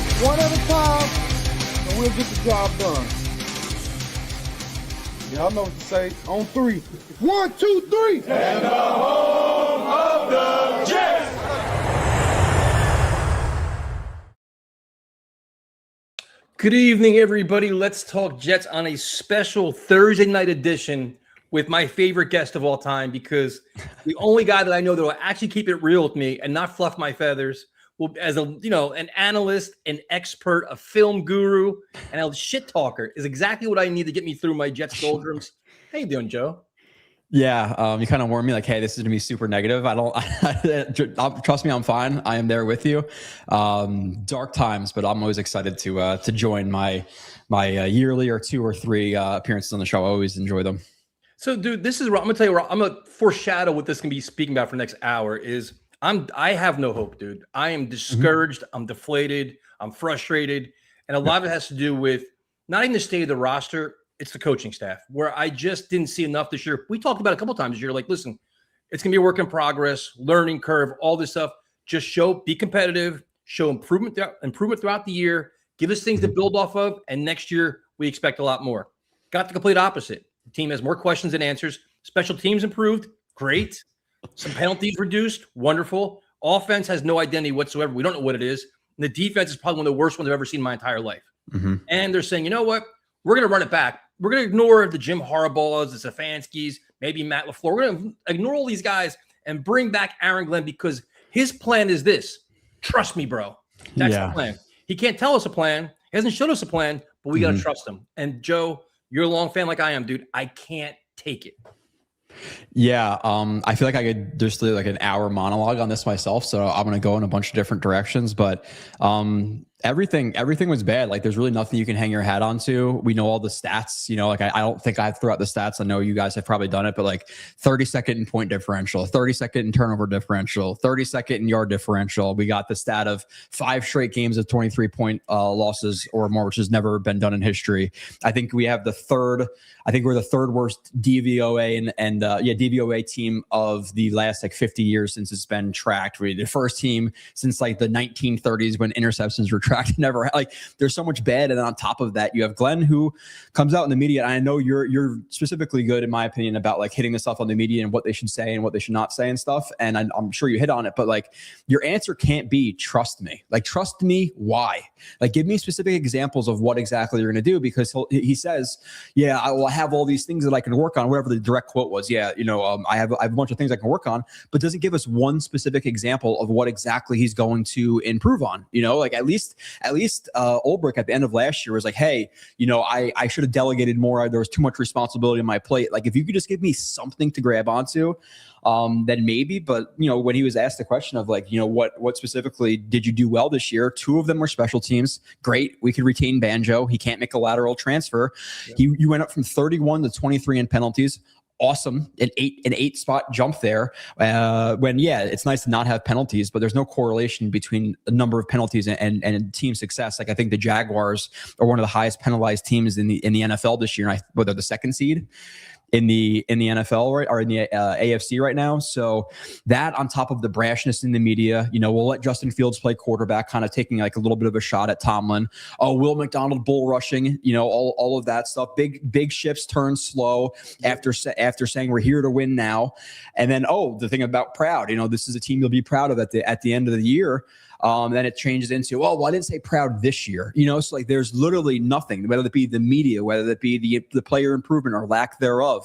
It's one at a time, and we'll get the job done. Y'all know what to say. On three. 1, 2, 3. And the home of the Jets. Good evening, everybody. Let's talk Jets on a special Thursday night edition with my favorite guest of all time, because the only guy that I know that will actually keep it real with me and not fluff my feathers, will, as a an analyst, an expert, a film guru, and a shit talker, is exactly what I need to get me through my Jets doldrums. How you doing, Joe? Yeah, you kind of warned me like, hey, this is gonna be super negative. Trust me, I'm fine. I am there with you. Dark times, but I'm always excited to join my yearly or 2 or 3 appearances on the show. I always enjoy them. So, dude, this is I'm gonna tell you. I'm gonna foreshadow what this can be speaking about for the next hour. Is I have no hope, dude. I am discouraged. I'm deflated. I'm frustrated, and a lot of it has to do with not even the state of the roster. It's the coaching staff, where I just didn't see enough this year. We talked about it a couple of times this year. Like, listen, it's going to be a work in progress, learning curve, all this stuff. Just be competitive, show improvement throughout the year, give us things to build off of, and next year we expect a lot more. Got the complete opposite. The team has more questions than answers. Special teams improved, great. Some penalties reduced, wonderful. Offense has no identity whatsoever. We don't know what it is. And the defense is probably one of the worst ones I've ever seen in my entire life. And they're saying, you know what? We're going to run it back. We're going to ignore the Jim Harbaughs, the Stefanskis, maybe Matt LaFleur. We're going to ignore all these guys and bring back Aaron Glenn, because his plan is this. Trust me, bro. That's the plan. He can't tell us a plan. He hasn't shown us a plan, but we got to trust him. And Joe, you're a long fan like I am, dude. I can't take it. Yeah, I feel like I could just do like an hour monologue on this myself, so I'm going to go in a bunch of different directions. But everything was bad. Like, there's really nothing you can hang your hat on to. We know all the stats, like I don't think I threw out the stats. I know you guys have probably done it, but like 32nd in point differential, 32nd in turnover differential, 32nd in yard differential. We got the stat of 5 straight games of 23-point losses or more, which has never been done in history. I think we're the third worst DVOA and DVOA team of the last like 50 years since it's been tracked. We're the first team since like the 1930s when interceptions were tracked. Never, like, there's so much bad. And then on top of that, you have Glenn, who comes out in the media. And I know you're specifically good, in my opinion, about like hitting this stuff on the media and what they should say and what they should not say and stuff. And I'm sure you hit on it, but like, your answer can't be trust me. Like, trust me, why? Like, give me specific examples of what exactly you're going to do, because he says, yeah, I will have all these things that I can work on, whatever the direct quote was. Yeah, I have a bunch of things I can work on, but doesn't give us one specific example of what exactly he's going to improve on. Like at least Ulbrich at the end of last year was like, hey, I should have delegated more. There was too much responsibility on my plate. Like, if you could just give me something to grab onto, then maybe. But when he was asked the question of like, what specifically did you do well this year? 2 of them were special teams. Great. We could retain Banjo. He can't make a lateral transfer. Yep. You went up from 31 to 23 in penalties. Awesome. An 8 spot jump there. It's nice to not have penalties, but there's no correlation between the number of penalties and team success. Like, I think the Jaguars are one of the highest penalized teams in the NFL this year. They're the 2nd seed in the NFL, right, or in the AFC right now. So that, on top of the brashness in the media, we'll let Justin Fields play quarterback, kind of taking like a little bit of a shot at Tomlin. Oh, Will McDonald bull rushing, all of that stuff. Big ships turn slow after saying we're here to win now. And then, the thing about proud, this is a team you'll be proud of at the end of the year. Then it changes into, I didn't say proud this year. So like, there's literally nothing, whether it be the media, whether it be the player improvement or lack thereof,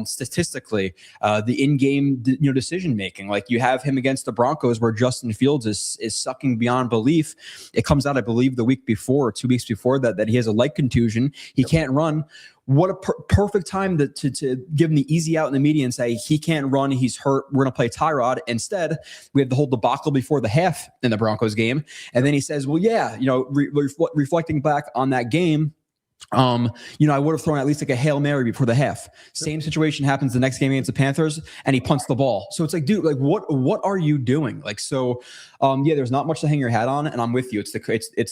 statistically, the in-game decision making. Like, you have him against the Broncos, where Justin Fields is sucking beyond belief. It comes out, I believe, the week before or 2 weeks before that he has a leg contusion. He can't run. What a perfect time to give him the easy out in the media and say he can't run, he's hurt, we're going to play Tyrod. Instead, we have the whole debacle before the half in the Broncos game. And then he says, well, yeah, reflecting back on that game, I would have thrown at least like a Hail Mary before the half. Same situation happens the next game against the Panthers, and he punts the ball. So it's like, dude, like, what are you doing? Like, so, there's not much to hang your hat on, and I'm with you. It's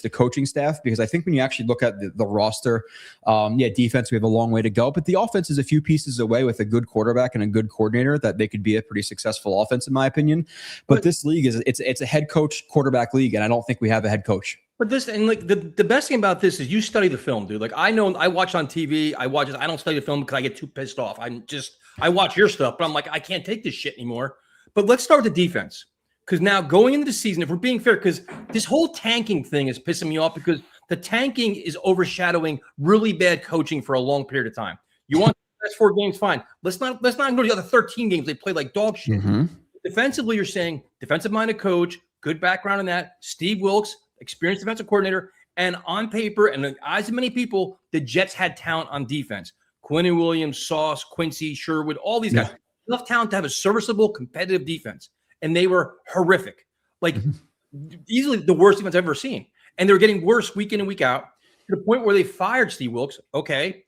the coaching staff, because I think when you actually look at the roster, defense, we have a long way to go, but the offense is a few pieces away with a good quarterback and a good coordinator that they could be a pretty successful offense, in my opinion. But this league it's a head coach quarterback league, and I don't think we have a head coach. But this and like the best thing about this is you study the film, dude. Like I know I watch on TV, I watch it. I don't study the film because I get too pissed off. I watch your stuff, but I'm like I can't take this shit anymore. But let's start with the defense because now going into the season, if we're being fair, because this whole tanking thing is pissing me off because the tanking is overshadowing really bad coaching for a long period of time. You want the best 4 games, fine. Let's not go to the other 13 games they played like dog shit. Defensively, you're saying defensive-minded coach, good background in that. Steve Wilks, experienced defensive coordinator, and on paper and the eyes of many people, the Jets had talent on defense. Quinn Williams, Sauce, Quincy, Sherwood, all these guys. Enough talent to have a serviceable, competitive defense. And they were horrific. Like easily the worst defense I've ever seen. And they were getting worse week in and week out to the point where they fired Steve Wilks. Okay.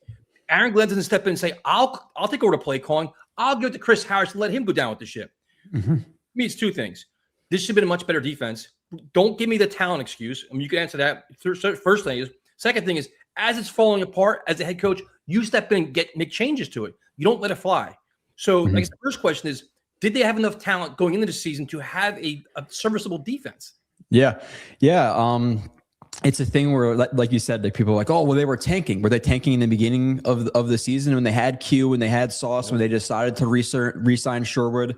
Aaron Glenn doesn't step in and say, I'll take over the play calling. I'll give it to Chris Harris and let him go down with the ship. To me, it's 2 things. This should have been a much better defense. Don't give me the talent excuse. I mean, you can answer that. First thing is. Second thing is, as it's falling apart as a head coach, you step in and make changes to it. You don't let it fly. So I guess the first question is, did they have enough talent going into the season to have a serviceable defense? Yeah. It's a thing where, like you said, like people are like, oh, well, they were tanking. Were they tanking in the beginning of the season when they had Q and they had Sauce, when they decided to re-sign Sherwood?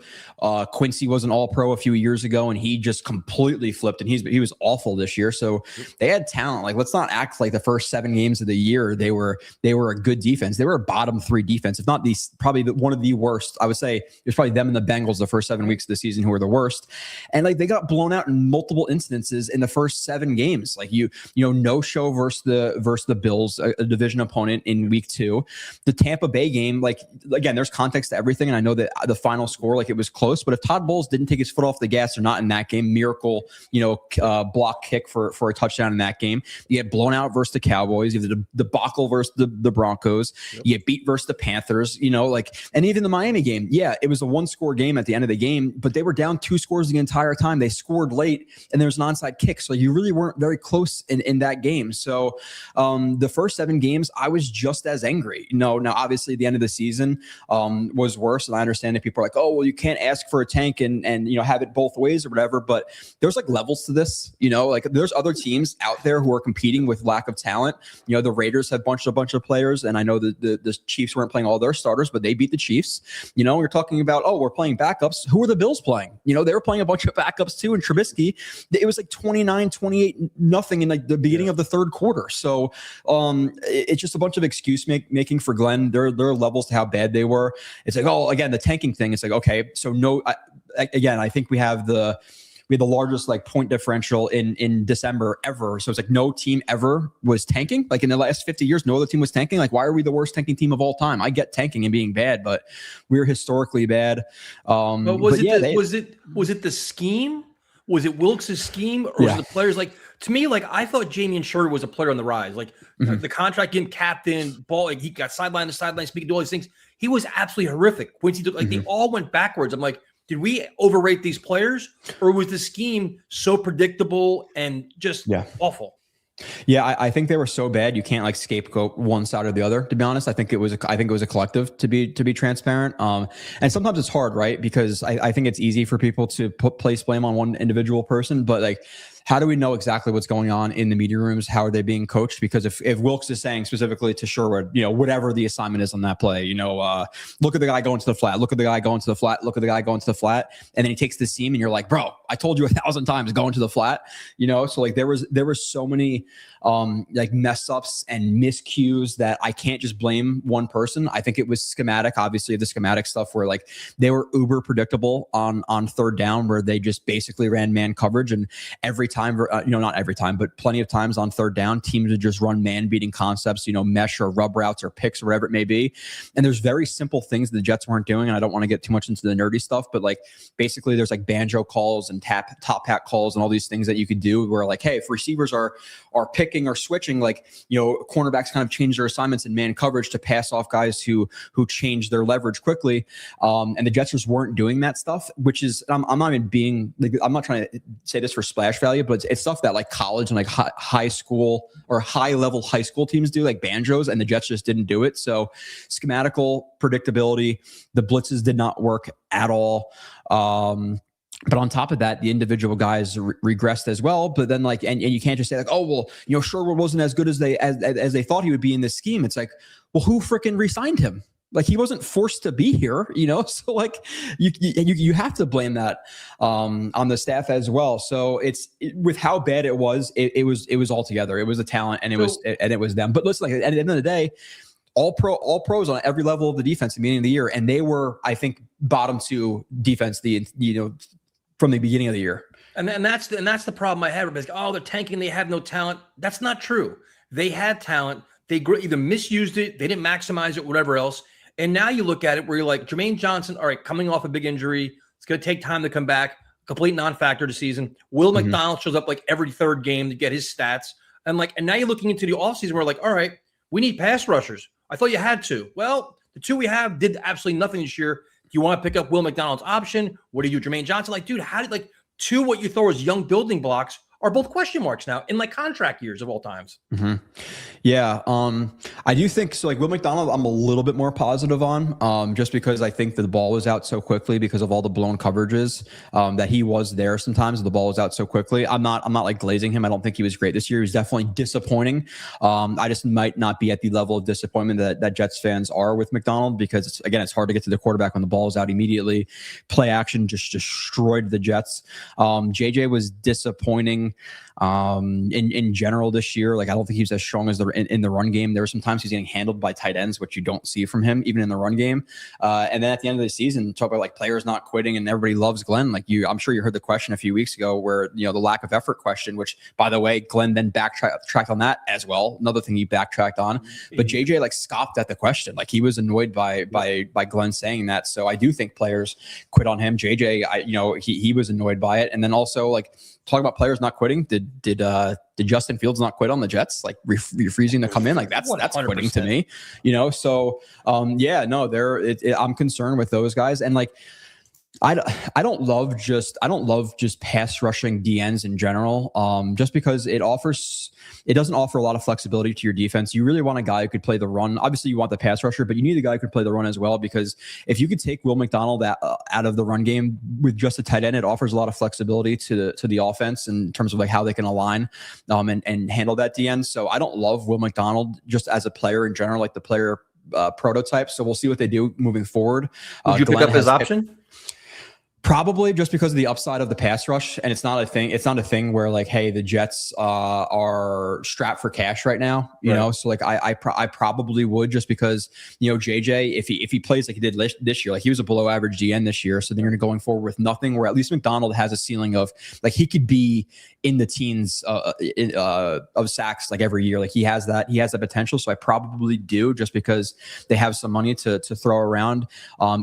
Quincy was an all-pro a few years ago, and he just completely flipped, and he was awful this year. So they had talent. Like, let's not act like the first 7 games of the year they were a good defense. They were a bottom 3 defense, if not probably one of the worst. I would say it's probably them and the Bengals the first 7 weeks of the season who were the worst. And like they got blown out in multiple instances in the first 7 games. Like no show versus the Bills, a division opponent in week 2. The Tampa Bay game, like again, there's context to everything, and I know that the final score, like it was close, but if Todd Bowles didn't take his foot off the gas or not in that game, miracle, block kick for a touchdown in that game. You get blown out versus the Cowboys. You have the debacle versus the Broncos. Yep. You get beat versus the Panthers. And even the Miami game, yeah, it was a 1-score game at the end of the game, but they were down 2 scores the entire time. They scored late, and there was an onside kick, so you really weren't very close in that game. So the first 7 games, I was just as angry. Now obviously the end of the season was worse, and I understand that people are like, oh, well, you can't ask for a tank and have it both ways or whatever, but there's like levels to this. Like there's other teams out there who are competing with lack of talent. The Raiders have a bunch of players, and I know the Chiefs weren't playing all their starters, but they beat the Chiefs. You're talking about, oh, we're playing backups. Who are the Bills playing? They were playing a bunch of backups too, and Trubisky, it was like 29-28 nothing in like the beginning of the 3rd quarter. So it's just a bunch of excuse making for Glenn. There are levels to how bad they were. It's like, oh, again, the tanking thing. It's like, okay, so I think we had the largest like point differential in December ever. So it's like no team ever was tanking. Like in the last 50 years, no other team was tanking. Like, why are we the worst tanking team of all time? I get tanking and being bad, but we're historically bad. But was it the scheme? Was it Wilkes' scheme, or was it the players? Like, to me, like I thought Jamie and Sherwood was a player on the rise. Like the contract getting captain, ball, like he got sideline to sideline, speaking to all these things. He was absolutely horrific. Quincy, they all went backwards. I'm like, did we overrate these players, or was the scheme so predictable and just awful? Yeah, I think they were so bad you can't like scapegoat one side or the other. To be honest, I think it was a collective, to be transparent. And sometimes it's hard, right? Because I think it's easy for people to place blame on one individual person, but like, how do we know exactly what's going on in the media rooms? How are they being coached? Because if Wilkes is saying specifically to Sherwood, whatever the assignment is on that play, look at the guy going to the flat, look at the guy going to the flat, look at the guy going to the flat. And then he takes the seam and you're like, bro, I told you 1,000 times going to the flat, So like there was so many like mess ups and miscues that I can't just blame one person. I think it was schematic, obviously the schematic stuff where like they were uber predictable on 3rd down, where they just basically ran man coverage, and every time, not every time, but plenty of times on 3rd down, teams would just run man beating concepts, mesh or rub routes or picks or whatever it may be. And there's very simple things the Jets weren't doing. And I don't want to get too much into the nerdy stuff, but like basically there's like banjo calls and top hat calls and all these things that you could do where like, hey, if receivers are picking or switching, like, cornerbacks kind of change their assignments in man coverage to pass off guys who change their leverage quickly. And the Jets just weren't doing that stuff, which is, I'm not even being like, I'm not trying to say this for splash value, but it's stuff that like college and like high school or high level high school teams do, like banjos, and the Jets just didn't do it. So schematical predictability, the blitzes did not work at all. But on top of that, the individual guys regressed as well. But then and you can't just say like, oh, well, Sherwood wasn't as good as they thought he would be in this scheme. It's like, well, who freaking re-signed him? Like, he wasn't forced to be here, So like you have to blame that on the staff as well. So with how bad it was all together. It was the talent and it was them. But listen, like, at the end of the day, all pros on every level of the defense at the beginning of the year, and they were, I think, bottom 2 defense from the beginning of the year. And that's the problem I had. Like, oh, they're tanking. They have no talent. That's not true. They had talent. They either misused it. They didn't maximize it, whatever else. And now you look at it where you're like, Jermaine Johnson, all right, coming off a big injury. It's going to take time to come back. Complete non-factor this season. Will McDonald shows up like every third game to get his stats. And now you're looking into the offseason where like, all right, we need pass rushers. I thought you had to. Well, the 2 we have did absolutely nothing this year. Do you want to pick up Will McDonald's option? What do you do, Jermaine Johnson? Like, dude, how did 2 what you thought was young building blocks are both question marks now in contract years of all times. Mm-hmm. Yeah. I do think so. Like Will McDonald, I'm a little bit more positive on, just because I think that the ball was out so quickly because of all the blown coverages, that he was there sometimes. The ball was out so quickly. I'm not like glazing him. I don't think he was great this year. He was definitely disappointing. I just might not be at the level of disappointment that Jets fans are with McDonald, because it's hard to get to the quarterback when the ball is out immediately. Play action just destroyed the Jets. JJ was disappointing in general this year. Like, I don't think he was as strong as in the run game. There were some times he's getting handled by tight ends, which you don't see from him even in the run game. And then at the end of the season, talk about like players not quitting and everybody loves Glenn. Like I'm sure you heard the question a few weeks ago where, the lack of effort question, which by the way, Glenn then backtracked on that as well. Another thing he backtracked on, but JJ like scoffed at the question. Like he was annoyed by Glenn saying that. So I do think players quit on him. JJ, he was annoyed by it. And then also like, talking about players not quitting, did Justin Fields not quit on the Jets? Like refusing to come in? Like that's 100%. Quitting to me, So I'm concerned with those guys, and like I don't love just pass rushing DNs in general, just because it doesn't offer a lot of flexibility to your defense. You really want a guy who could play the run. Obviously, you want the pass rusher, but you need a guy who could play the run as well, because if you could take Will McDonald out of the run game with just a tight end, it offers a lot of flexibility to the offense in terms of like how they can align and handle that DN. So I don't love Will McDonald just as a player in general, like the player prototype. So we'll see what they do moving forward. Would you pick up his option? Probably just because of the upside of the pass rush. And it's not a thing where like, hey, the Jets are strapped for cash right now, you know? So like I probably would, just because, JJ, if he plays like he did this year, like he was a below average DN this year. So then you're going forward with nothing, where at least McDonald has a ceiling of like, he could be in the teens of sacks like every year. Like he has that potential. So I probably do, just because they have some money to throw around.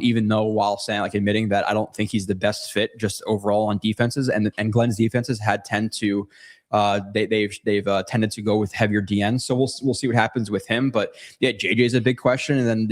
Even though, while admitting that I don't think he's the best fit just overall on defenses, and Glenn's defenses tended to go with heavier DNs. So we'll see what happens with him. But yeah, JJ is a big question. And then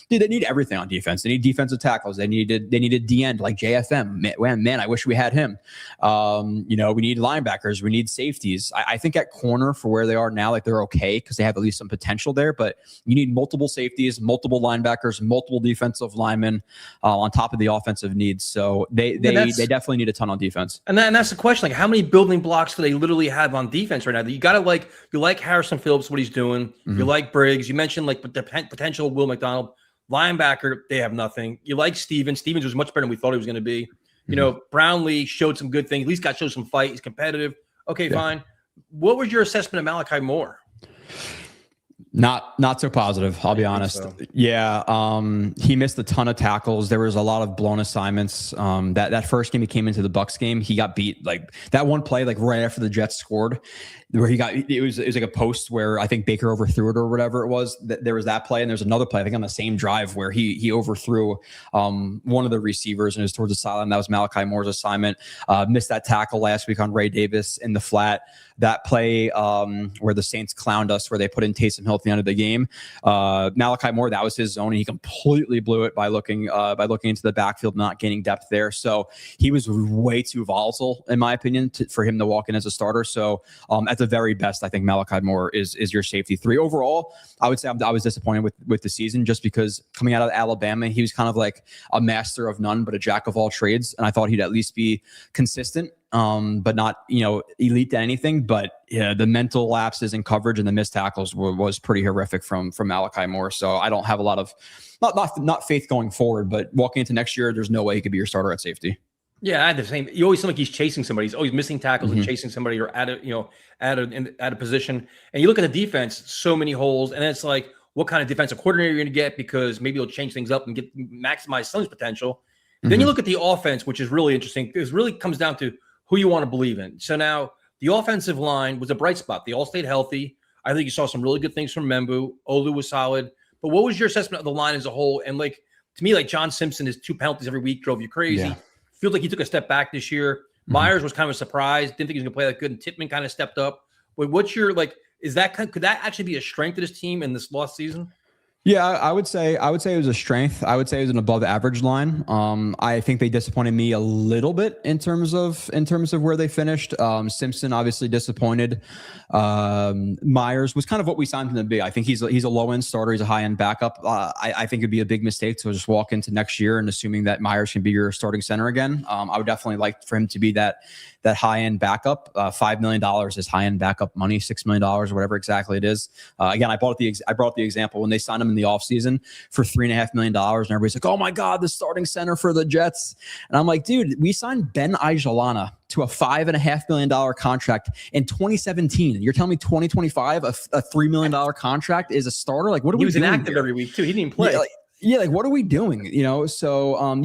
they need everything on defense. They need defensive tackles. They needed DN like JFM. Man, I wish we had him. We need linebackers. We need safeties. I think at corner, for where they are now, like they're okay because they have at least some potential there. But you need multiple safeties, multiple linebackers, multiple defensive linemen on top of the offensive needs. So they definitely need a ton on defense. And that's the question. Like, how many building blocks do they literally have on defense right now? You got to you like Harrison Phillips, what he's doing. You like Briggs. You mentioned like the potential Will McDonald. Linebacker, they have nothing. You like Stevens. Stevens was much better than we thought he was going to be. Brownlee showed some good things. At least showed some fight. He's competitive. Okay, fine. What was your assessment of Malachi Moore? Not so positive, I'll be honest. So. Yeah, he missed a ton of tackles. There was a lot of blown assignments. That first game he came into the Bucs game, he got beat. Like that one play, like right after the Jets scored, where it was like a post where I think Baker overthrew it or whatever it was. There was that play, and there's another play I think on the same drive where he overthrew one of the receivers, and it was towards the sideline. That was Malachi Moore's assignment. Missed that tackle last week on Ray Davis in the flat. That play where the Saints clowned us, where they put in Taysom Hill at the end of the game. Malachi Moore, that was his zone, and he completely blew it by looking into the backfield, not gaining depth there. So he was way too volatile, in my opinion, for him to walk in as a starter. So at the very best, I think Malachi Moore is your safety 3. Overall, I would say I was disappointed with the season, just because coming out of Alabama, he was kind of like a master of none, but a jack of all trades. And I thought he'd at least be consistent, but not, elite at anything. But yeah, the mental lapses in coverage and the missed tackles was pretty horrific from Malachi Moore. So I don't have a lot of not faith going forward, but walking into next year, there's no way he could be your starter at safety. Yeah, I had the same. You always seem like he's chasing somebody. He's always missing tackles and chasing somebody, or at a position. And you look at the defense, so many holes, and it's like, what kind of defensive coordinator you're going to get, because maybe he'll change things up and maximize Sonny's potential. Then you look at the offense, which is really interesting, because it really comes down to who you want to believe in. So now the offensive line was a bright spot. They all stayed healthy. I think you saw some really good things from Membu. Olu was solid. But what was your assessment of the line as a whole? And like, to me, like John Simpson, his 2 penalties every week drove you crazy. Yeah. Feels like he took a step back this year. Myers was kind of a surprise. Didn't think he was going to play that good. And Tippmann kind of stepped up. But what's your, like, could that actually be a strength of this team in this lost season? Yeah, I would say it was a strength. I would say it was an above average line. I think they disappointed me a little bit in terms of where they finished. Simpson obviously disappointed. Myers was kind of what we signed him to be. I think he's a low end starter. He's a high end backup. I think it'd be a big mistake to just walk into next year and assuming that Myers can be your starting center again. I would definitely like for him to be that high end backup. $5 million is high end backup money. $6 million, whatever exactly it is. Again, I brought the example when they signed him in the offseason for $3.5 million, and everybody's like, "Oh my God, the starting center for the Jets." And I'm like, dude, we signed Ben Ajalana to a $5.5 million contract in 2017. You're telling me 2025, a $3 million contract is a starter? Like, what are we doing? He was inactive every week too. He didn't play. Yeah, like what are we doing? So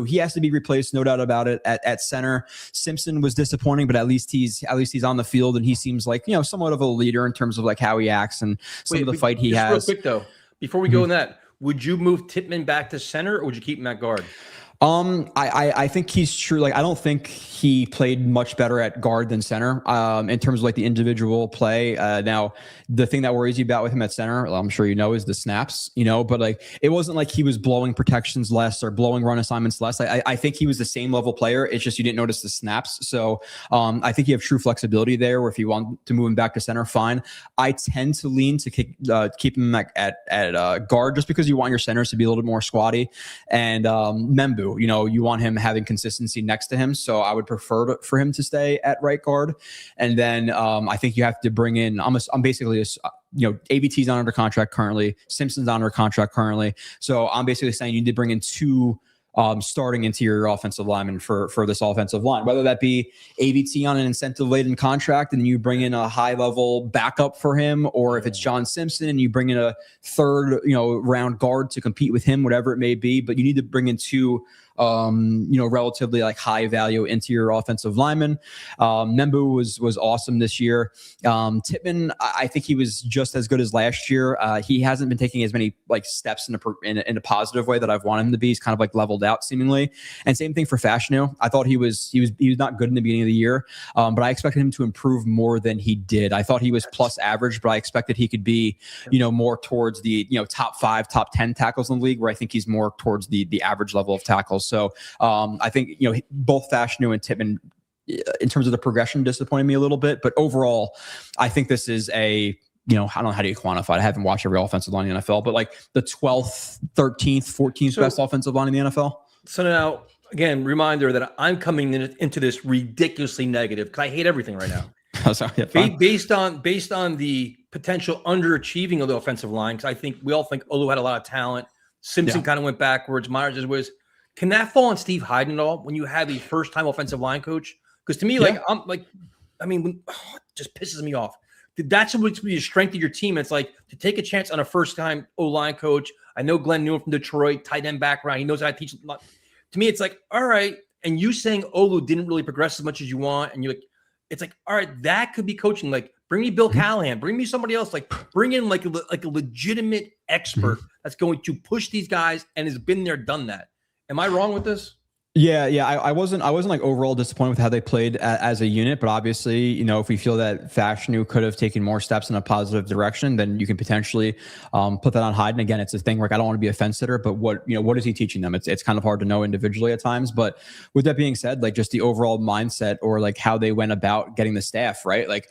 he has to be replaced, no doubt about it. At center, Simpson was disappointing, but at least he's on the field, and he seems like somewhat of a leader in terms of like how he acts and some of the fight he has. Real quick though, before we go in that, would you move Tippmann back to center, or would you keep him at guard? I think he's true. Like, I don't think he played much better at guard than center, in terms of like the individual play. Now the thing that worries you about with him at center, I'm sure is the snaps, but like, it wasn't like he was blowing protections less or blowing run assignments less. I think he was the same level player. It's just, you didn't notice the snaps. So, I think you have true flexibility there, where if you want to move him back to center, fine. I tend to lean to keep him at guard, just because you want your centers to be a little bit more squatty. And, Membu, you want him having consistency next to him. So I would prefer for him to stay at right guard. And then I think you have to bring in, I'm basically, ABT's on under contract currently. Simpson's on under contract currently. So I'm basically saying you need to bring in 2 starting interior offensive linemen for this offensive line, whether that be ABT on an incentive-laden contract and you bring in a high-level backup for him, or if it's John Simpson and you bring in a third, round guard to compete with him, whatever it may be. But you need to bring in 2 relatively like high value interior offensive lineman. Membu was awesome this year. Tippmann, I think he was just as good as last year. He hasn't been taking as many like steps in a positive way that I've wanted him to be. He's kind of like leveled out seemingly. And same thing for Fashanu. I thought he was not good in the beginning of the year, but I expected him to improve more than he did. I thought he was plus average, but I expected he could be, more towards the, top 5, top 10 tackles in the league, where I think he's more towards the average level of tackles. So I think, both Fashanu and Tippmann, in terms of the progression, disappointed me a little bit. But overall, I think this is I don't know, how do you quantify it? I haven't watched every offensive line in the NFL, but like the 12th, 13th, 14th best offensive line in the NFL. So now, again, reminder that I'm coming into this ridiculously negative, because I hate everything right now. Based on the potential underachieving of the offensive line, because I think we all think Olu had a lot of talent. Simpson kind of went backwards. Myers was. Can that fall on Steve Hyden at all when you have a first-time offensive line coach? Because to me, it just pisses me off. That's what would be the strength of your team. It's like to take a chance on a first-time O-line coach. I know Glenn knew him from Detroit, tight end background. He knows how to teach. To me, it's like, all right. And you saying Olu didn't really progress as much as you want, and it's like, all right, that could be coaching. Like, bring me Bill Callahan, bring me somebody else. Like, bring in like a legitimate expert that's going to push these guys and has been there, done that. Am I wrong with this? Yeah. I wasn't like overall disappointed with how they played as a unit, but obviously, you know, if we feel that Fashanu could have taken more steps in a positive direction, then you can potentially put that on hide. And again, it's a thing where I don't want to be a fence sitter, but what is he teaching them? It's kind of hard to know individually at times. But with that being said, like just the overall mindset or like how they went about getting the staff, right? Like,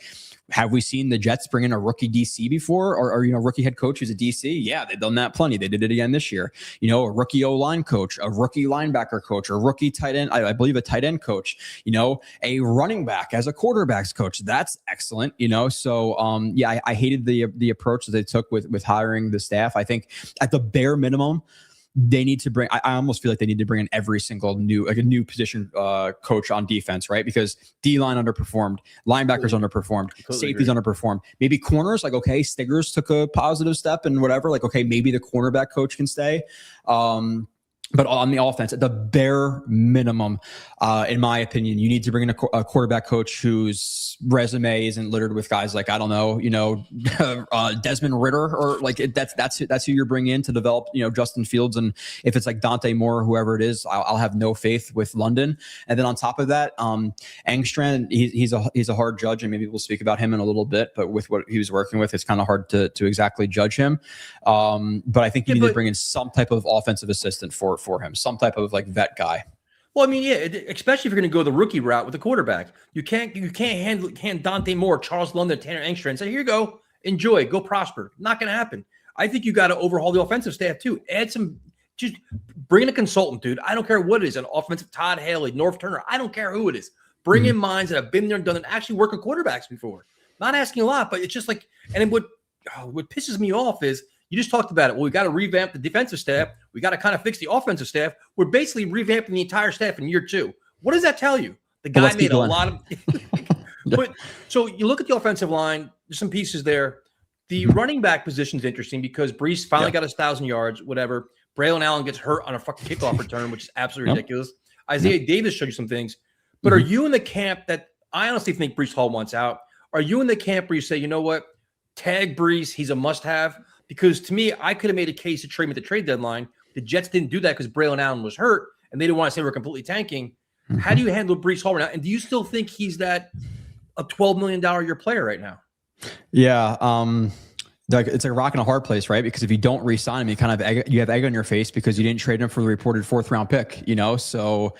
have we seen the Jets bring in a rookie DC before, or rookie head coach who's a DC? Yeah, they've done that plenty. They did it again this year. You know, a rookie O-line coach, a rookie linebacker coach, a rookie tight end, I believe a tight end coach, you know, a running back as a quarterbacks coach. That's excellent, you know. So yeah, I hated the approach that they took with hiring the staff. I think at the bare minimum, they need to bring, I almost feel like they need to bring in every single new position coach on defense, right? Because D-line underperformed, linebackers underperformed, safeties underperformed. Maybe corners, like, okay, Stiggers took a positive step and whatever. Like, okay, maybe the cornerback coach can stay. But on the offense, at the bare minimum, in my opinion, you need to bring in a quarterback coach whose resume isn't littered with guys like, I don't know, Desmond Ritter, or like that's who you're bringing in to develop, Justin Fields. And if it's like Dante Moore or whoever it is, I'll have no faith with London. And then on top of that, Engstrand, he's a hard judge, and maybe we'll speak about him in a little bit. But with what he was working with, it's kind of hard to exactly judge him. But I think you need to bring in some type of offensive assistant for him, some type of like vet guy. Well, I mean, yeah, especially if you're going to go the rookie route with the quarterback, you can't hand Dante Moore, Charles London, Tanner Engstrand and say, here you go, enjoy, go prosper. Not going to happen. I think you got to overhaul the offensive staff too. Just bring in a consultant, dude. I don't care what it is, an offensive Todd Haley, North Turner. I don't care who it is. Bring in minds that have been there and done it, actually work with quarterbacks before. Not asking a lot, but it's just like, and then what pisses me off is, you just talked about it. Well, we got to revamp the defensive staff. We got to kind of fix the offensive staff. We're basically revamping the entire staff in year 2. What does that tell you? The guy made a lot of but so you look at the offensive line, there's some pieces there. The running back position is interesting because Brees finally got his 1,000 yards, whatever. Braylon Allen gets hurt on a fucking kickoff return, which is absolutely ridiculous. Isaiah Davis showed you some things. But are you in the camp that I honestly think Brees Hall wants out? Are you in the camp where you say, you know what? Tag Brees, he's a must-have? Because to me, I could have made a case to trade him at the trade deadline. The Jets didn't do that because Braylon Allen was hurt, and they didn't want to say we're completely tanking. How do you handle Brees Hall right now? And do you still think he's a $12 million a year player right now? Yeah, it's a rock and a hard place, right? Because if you don't re-sign him, you have egg on your face because you didn't trade him for the reported 4th round pick. So.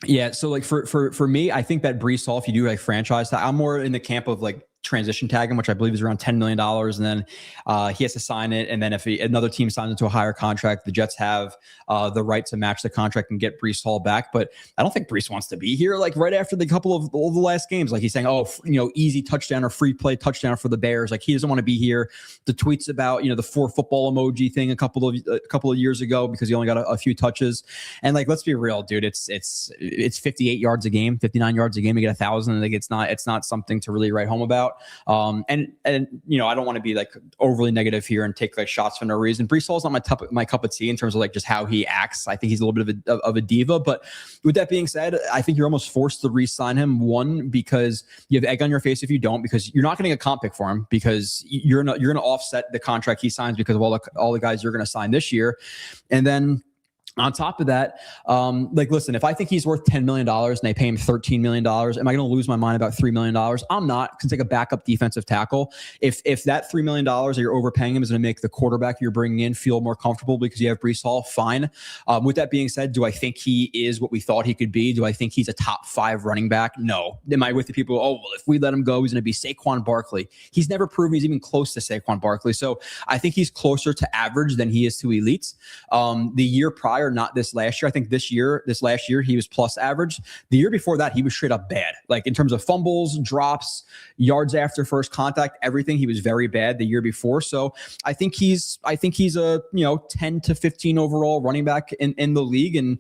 Yeah, so like for me, I think that Brees Hall, if you do like franchise, I'm more in the camp of like transition tag him, which I believe is around $10 million. And then he has to sign it. And then if another team signs into a higher contract, the Jets have the right to match the contract and get Brees Hall back. But I don't think Brees wants to be here. Like right after the couple of all the last games, like he's saying, easy touchdown or free play touchdown for the Bears. Like he doesn't want to be here. The tweets about, the 4 football emoji thing a couple of years ago because he only got a few touches. And like, let's be real, dude, it's 58 yards a game, 59 yards a game. You get 1,000. Like it's not something to really write home about. And I don't want to be like overly negative here and take like shots for no reason. Brees Hall's not my cup of tea in terms of like just how he acts. I think he's a little bit of a diva. But with that being said, I think you're almost forced to re-sign him. One, because you have egg on your face if you don't, because you're not getting a comp pick for him because you're going to offset the contract he signs because of all the guys you're going to sign this year, and then. On top of that, listen, if I think he's worth $10 million and they pay him $13 million, am I going to lose my mind about $3 million? I'm not. Because take a backup defensive tackle. If that $3 million that you're overpaying him is going to make the quarterback you're bringing in feel more comfortable because you have Brees Hall, fine. With that being said, do I think he is what we thought he could be? Do I think he's a top 5 running back? No. Am I with the people? Oh, well, if we let him go, he's going to be Saquon Barkley. He's never proven he's even close to Saquon Barkley. So I think he's closer to average than he is to elites. The year prior, not this last year. I think this last year, he was plus average. The year before that, he was straight up bad. Like in terms of fumbles, drops, yards after first contact, everything, he was very bad the year before. So I think he's a 10 to 15 overall running back in the league. And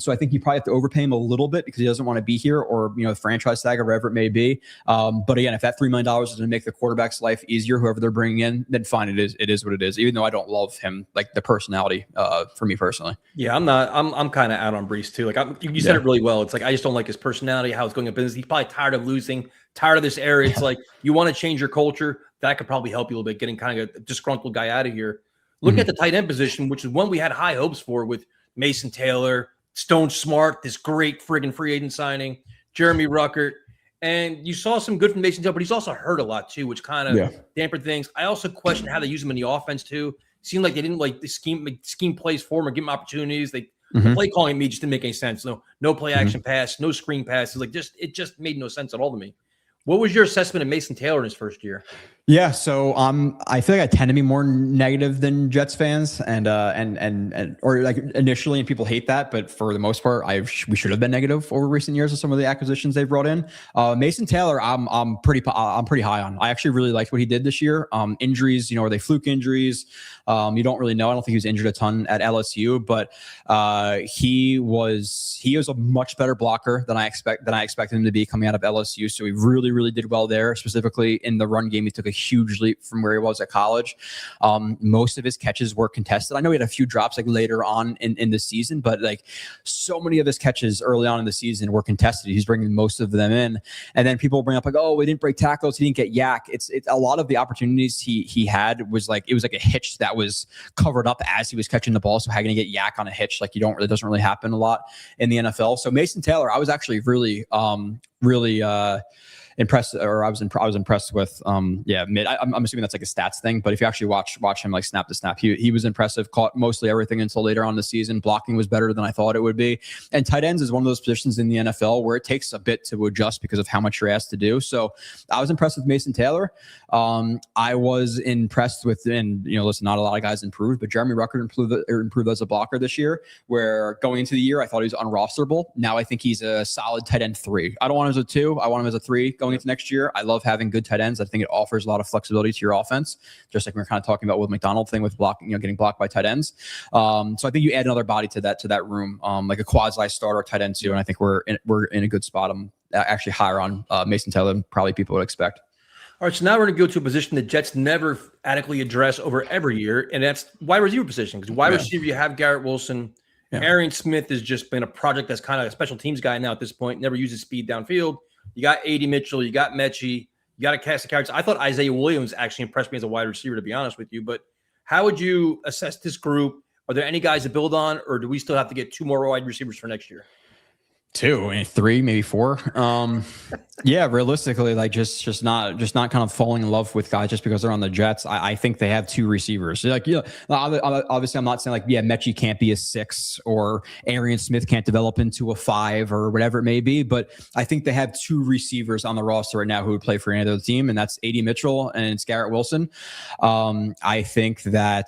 so I think you probably have to overpay him a little bit because he doesn't want to be here or, the franchise tag or whatever it may be. But again, if that $3 million is going to make the quarterback's life easier, whoever they're bringing in, then fine. It is what it is, even though I don't love him, like the personality for me personally. Yeah, I'm kind of out on Brees too. Like you said it really well. It's like I just don't like his personality, how it's going in business. He's probably tired of losing, tired of this area. It's like you want to change your culture. That could probably help you a little bit, getting kind of a disgruntled guy out of here. Look at the tight end position, which is one we had high hopes for with Mason Taylor, Stone Smart, this great friggin' free agent signing, Jeremy Ruckert. And you saw some good from Mason Taylor, but he's also hurt a lot too, which kind of dampened things. I also question how they use him in the offense too. Seemed like they didn't like the scheme plays for him or give him opportunities. The play calling me just didn't make any sense. No play action pass, no screen passes. Like it just made no sense at all to me. What was your assessment of Mason Taylor in his first year? Yeah, so I feel like I tend to be more negative than Jets fans, and or like initially, and people hate that, but for the most part, we should have been negative over recent years with some of the acquisitions they've brought in. Mason Taylor, I'm pretty high on. I actually really liked what he did this year. Injuries, are they fluke injuries? You don't really know. I don't think he was injured a ton at LSU, but he was a much better blocker than I expected him to be coming out of LSU. So he really did well there, specifically in the run game. He took a huge leap from where he was at college. Most of his catches were contested. I know he had a few drops like later on in the season, but like so many of his catches early on in the season were contested. He's bringing most of them in. And then people bring up like, oh, we didn't break tackles. He didn't get yak. It's a lot of the opportunities he had was like, it was like a hitch that was covered up as he was catching the ball. So how can you get yak on a hitch? Like it doesn't really happen a lot in the NFL. So Mason Taylor, I was actually really impressed, or I was impressed with. I'm assuming that's like a stats thing, but if you actually watch him like snap to snap, he was impressive. Caught mostly everything until later on in the season. Blocking was better than I thought it would be. And tight ends is one of those positions in the NFL where it takes a bit to adjust because of how much you're asked to do. So I was impressed with Mason Taylor. I was impressed with, and listen, not a lot of guys improved, but Jeremy Ruckert improved as a blocker this year. Where going into the year, I thought he was unrosterable. Now I think he's a solid tight end 3. I don't want him as a 2. I want him as a 3 going into next year. I love having good tight ends. I think it offers a lot of flexibility to your offense, just like we were kind of talking about with McDonald thing with blocking, getting blocked by tight ends. So I think you add another body to that room, like a quasi starter tight end 2, and I think we're in a good spot. I'm actually higher on Mason Taylor than probably people would expect. All right, so now we're going to go to a position the Jets never adequately address over every year, and that's wide receiver position. Because wide receiver, you have Garrett Wilson. Yeah. Arian Smith has just been a project that's kind of a special teams guy now at this point, never uses speed downfield. You got A.D. Mitchell, you got Mechie, you got a cast of characters. I thought Isaiah Williams actually impressed me as a wide receiver, to be honest with you. But how would you assess this group? Are there any guys to build on, or do we still have to get 2 more wide receivers for next year? 2, 3, maybe 4. Yeah, realistically, like just not kind of falling in love with guys just because they're on the Jets. I think they have 2 receivers. So like, obviously I'm not saying like, Mechie can't be a 6 or Arian Smith can't develop into a 5 or whatever it may be. But I think they have 2 receivers on the roster right now who would play for any other team, and that's A.D. Mitchell and it's Garrett Wilson. I think that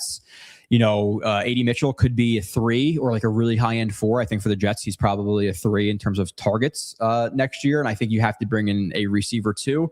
A.D. Mitchell could be a 3 or like a really high-end 4. I think for the Jets, he's probably a 3 in terms of targets next year. And I think you have to bring in a receiver too.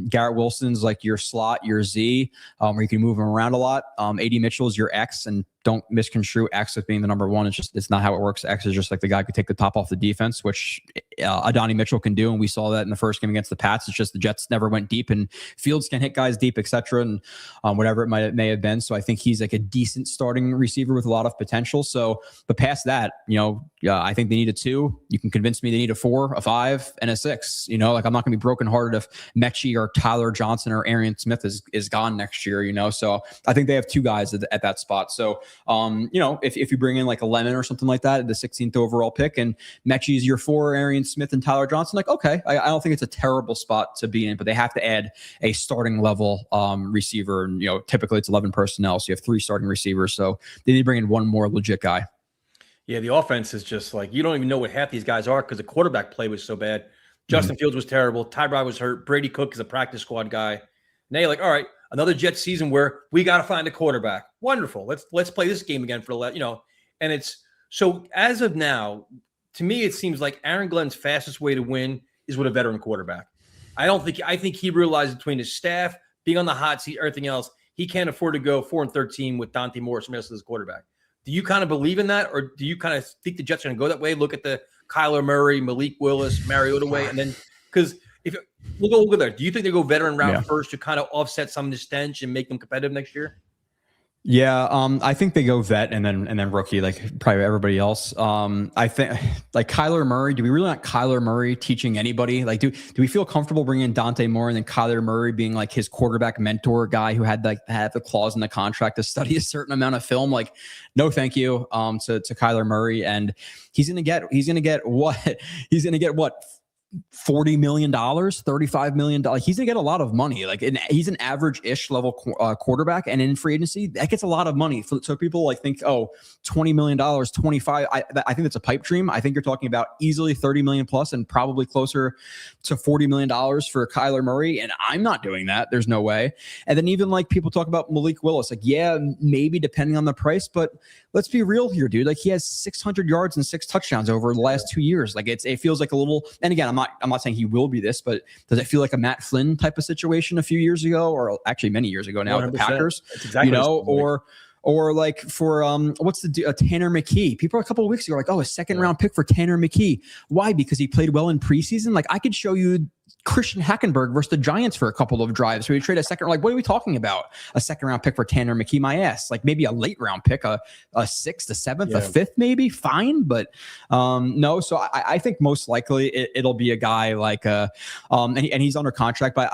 Garrett Wilson's like your slot, your Z, where you can move him around a lot. A.D. Mitchell's your X, and don't misconstrue X as being the number 1. It's not how it works. X is just like the guy who could take the top off the defense, which Adonai Mitchell can do. And we saw that in the first game against the Pats. It's just the Jets never went deep, and Fields can hit guys deep, etc. And whatever it may have been. So I think he's like a decent starting receiver with a lot of potential. So, but past that, I think they need a 2. You can convince me they need a 4, a 5, and a 6. Like I'm not going to be brokenhearted if Mechie or Tyler Johnson or Arian Smith is gone next year. So I think they have 2 guys at that spot. So if you bring in like a Lemon or something like that, the 16th overall pick, and Mechie's your 4, Arian Smith and Tyler Johnson, like, okay, I don't think it's a terrible spot to be in, but they have to add a starting level receiver. And, typically it's 11 personnel. So you have 3 starting receivers. So they need to bring in 1 more legit guy. Yeah, the offense is just like, you don't even know what half these guys are because the quarterback play was so bad. Justin Fields was terrible. Tyrod was hurt. Brady Cook is a practice squad guy. Now you're like, all right, another Jets season where we got to find a quarterback. Wonderful. Let's play this game again for and it's so as of now, to me, it seems like Aaron Glenn's fastest way to win is with a veteran quarterback. I think he realized between his staff being on the hot seat, everything else, he can't afford to go 4-13 with Dante Morris as his quarterback. Do you kind of believe in that, or do you kind of think the Jets are going to go that way? Look at the Kyler Murray, Malik Willis, Mariota way, and then because if we'll go there, do you think they go veteran route first to kind of offset some of the stench and make them competitive next year? Yeah, I think they go vet and then rookie, like probably everybody else. I think like Kyler Murray. Do we really want Kyler Murray teaching anybody? Like, do we feel comfortable bringing in Dante Moore and then Kyler Murray being like his quarterback mentor guy who had the clause in the contract to study a certain amount of film? Like, no, thank you. To Kyler Murray, and he's gonna get what he's gonna get what. $40 million, $35 million. He's gonna get a lot of money. Like he's an average-ish level quarterback, and in free agency, that gets a lot of money. So people like think, oh, $20 million, 25. I think that's a pipe dream. I think you're talking about easily 30 million plus, and probably closer to $40 million for Kyler Murray. And I'm not doing that. There's no way. And then even like people talk about Malik Willis, like yeah, maybe depending on the price, but let's be real here, dude. Like he has 600 yards and 6 touchdowns over the last 2 years. Like it feels like a little. And again, I'm not saying he will be this, but does it feel like a Matt Flynn type of situation a few years ago, or actually many years ago now with the Packers? That's exactly or like for what's the Tanner McKee? People a couple of weeks ago were like, oh, a second round pick for Tanner McKee. Why? Because he played well in preseason. Like I could show you Christian Hackenberg versus the Giants for a couple of drives. So we trade a second. Like, what are we talking about? A second round pick for Tanner McKee? My ass. Like maybe a late round pick, a 6th, a 7th, a 5th, maybe. Fine, but no. So I think most likely it'll be a guy like and he's under contract. But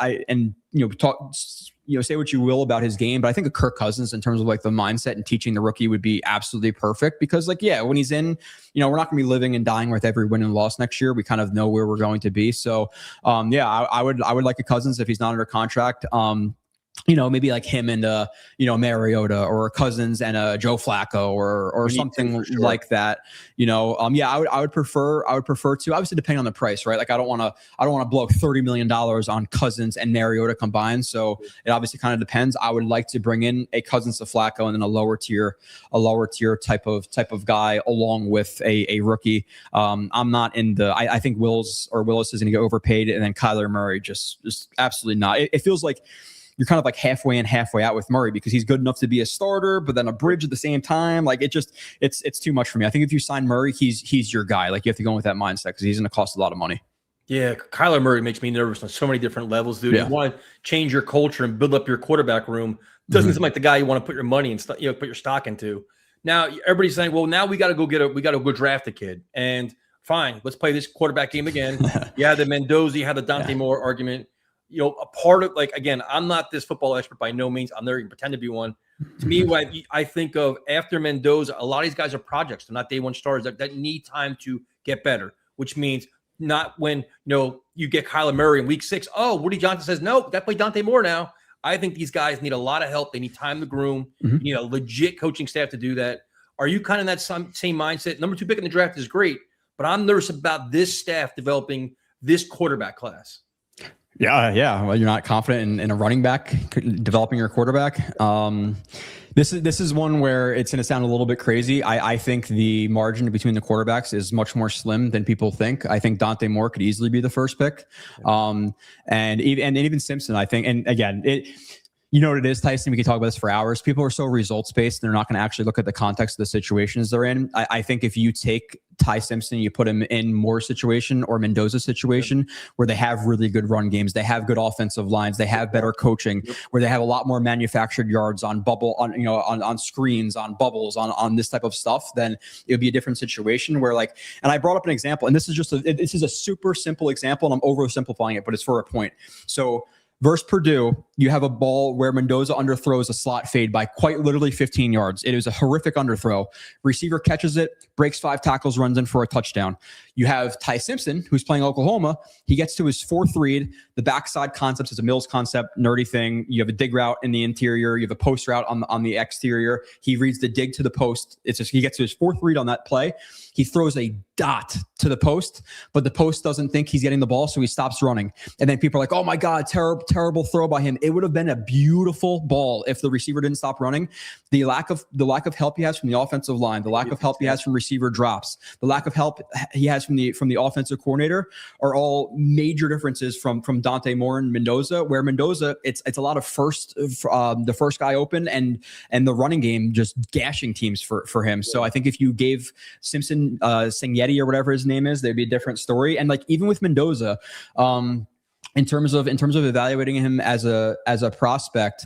say what you will about his game, but I think a Kirk Cousins in terms of like the mindset and teaching the rookie would be absolutely perfect because like, yeah, when he's in, we're not going to be living and dying with every win and loss next year. We kind of know where we're going to be. So I would like a Cousins if he's not under contract. Maybe like him and Mariota or Cousins and Joe Flacco or something like that. I would prefer to, obviously depending on the price, right? Like I don't want to blow $30 million on Cousins and Mariota combined. So it obviously kind of depends. I would like to bring in a Cousins to Flacco and then a lower tier type of guy along with a rookie. I'm not in the. I think Willis is going to get overpaid, and then Kyler Murray just absolutely not. It feels like you're kind of like halfway in, halfway out with Murray because he's good enough to be a starter, but then a bridge at the same time. Like it's too much for me. I think if you sign Murray, he's your guy. Like you have to go in with that mindset because he's going to cost a lot of money. Yeah, Kyler Murray makes me nervous on so many different levels, dude. Yeah. You want to change your culture and build up your quarterback room. Doesn't seem like the guy you want to put your money and put your stock into. Now everybody's saying, well, now we got to go draft a kid. And fine, let's play this quarterback game again. You had the Mendoza, you had the Dante Moore argument. A part of like, again, I'm not this football expert by no means. I'm never going to pretend to be one. To me, what I think of after Mendoza, a lot of these guys are projects. They're not day one starters that need time to get better, which means not when, you get Kyler Murray in week 6. Oh, Woody Johnson says, no, that play Dante Moore now. I think these guys need a lot of help. They need time to groom. You need a legit coaching staff to do that. Are you kind of in that same mindset? Number 2 pick in the draft is great, but I'm nervous about this staff developing this quarterback class. Yeah. Well, you're not confident in a running back developing your quarterback. This is one where it's going to sound a little bit crazy. I think the margin between the quarterbacks is much more slim than people think. I think Dante Moore could easily be the first pick, and even Simpson. I think, and again, you know what it is, Tyson? We can talk about this for hours. People are so results-based, they're not going to actually look at the context of the situations they're in. I think if you take Ty Simpson, you put him in Moore's situation or Mendoza's situation where they have really good run games, they have good offensive lines, they have better coaching, where they have a lot more manufactured yards on on screens, on bubbles, on this type of stuff, then it would be a different situation where and I brought up an example, and this is a super simple example, and I'm oversimplifying it, but it's for a point. So versus Purdue, you have a ball where Mendoza underthrows a slot fade by quite literally 15 yards. It is a horrific underthrow. Receiver catches it, breaks 5 tackles, runs in for a touchdown. You have Ty Simpson, who's playing Oklahoma. He gets to his 4th read. The backside concept is a Mills concept, nerdy thing. You have a dig route in the interior. You have a post route on the exterior. He reads the dig to the post. He gets to his 4th read on that play. He throws a dot to the post, but the post doesn't think he's getting the ball, so he stops running. And then people are like, oh my God, terrible throw by him. It would have been a beautiful ball if the receiver didn't stop running. The lack of help he has from the offensive line, the lack of help he has from receiver drops, the lack of help he has from the offensive coordinator are all major differences from Dante Moore and Mendoza, where Mendoza, it's a lot of the first guy open and the running game just gashing teams for him. So I think if you gave Simpson Singyetti or whatever his name is, there'd be a different story. And even with Mendoza, in terms of evaluating him as a prospect,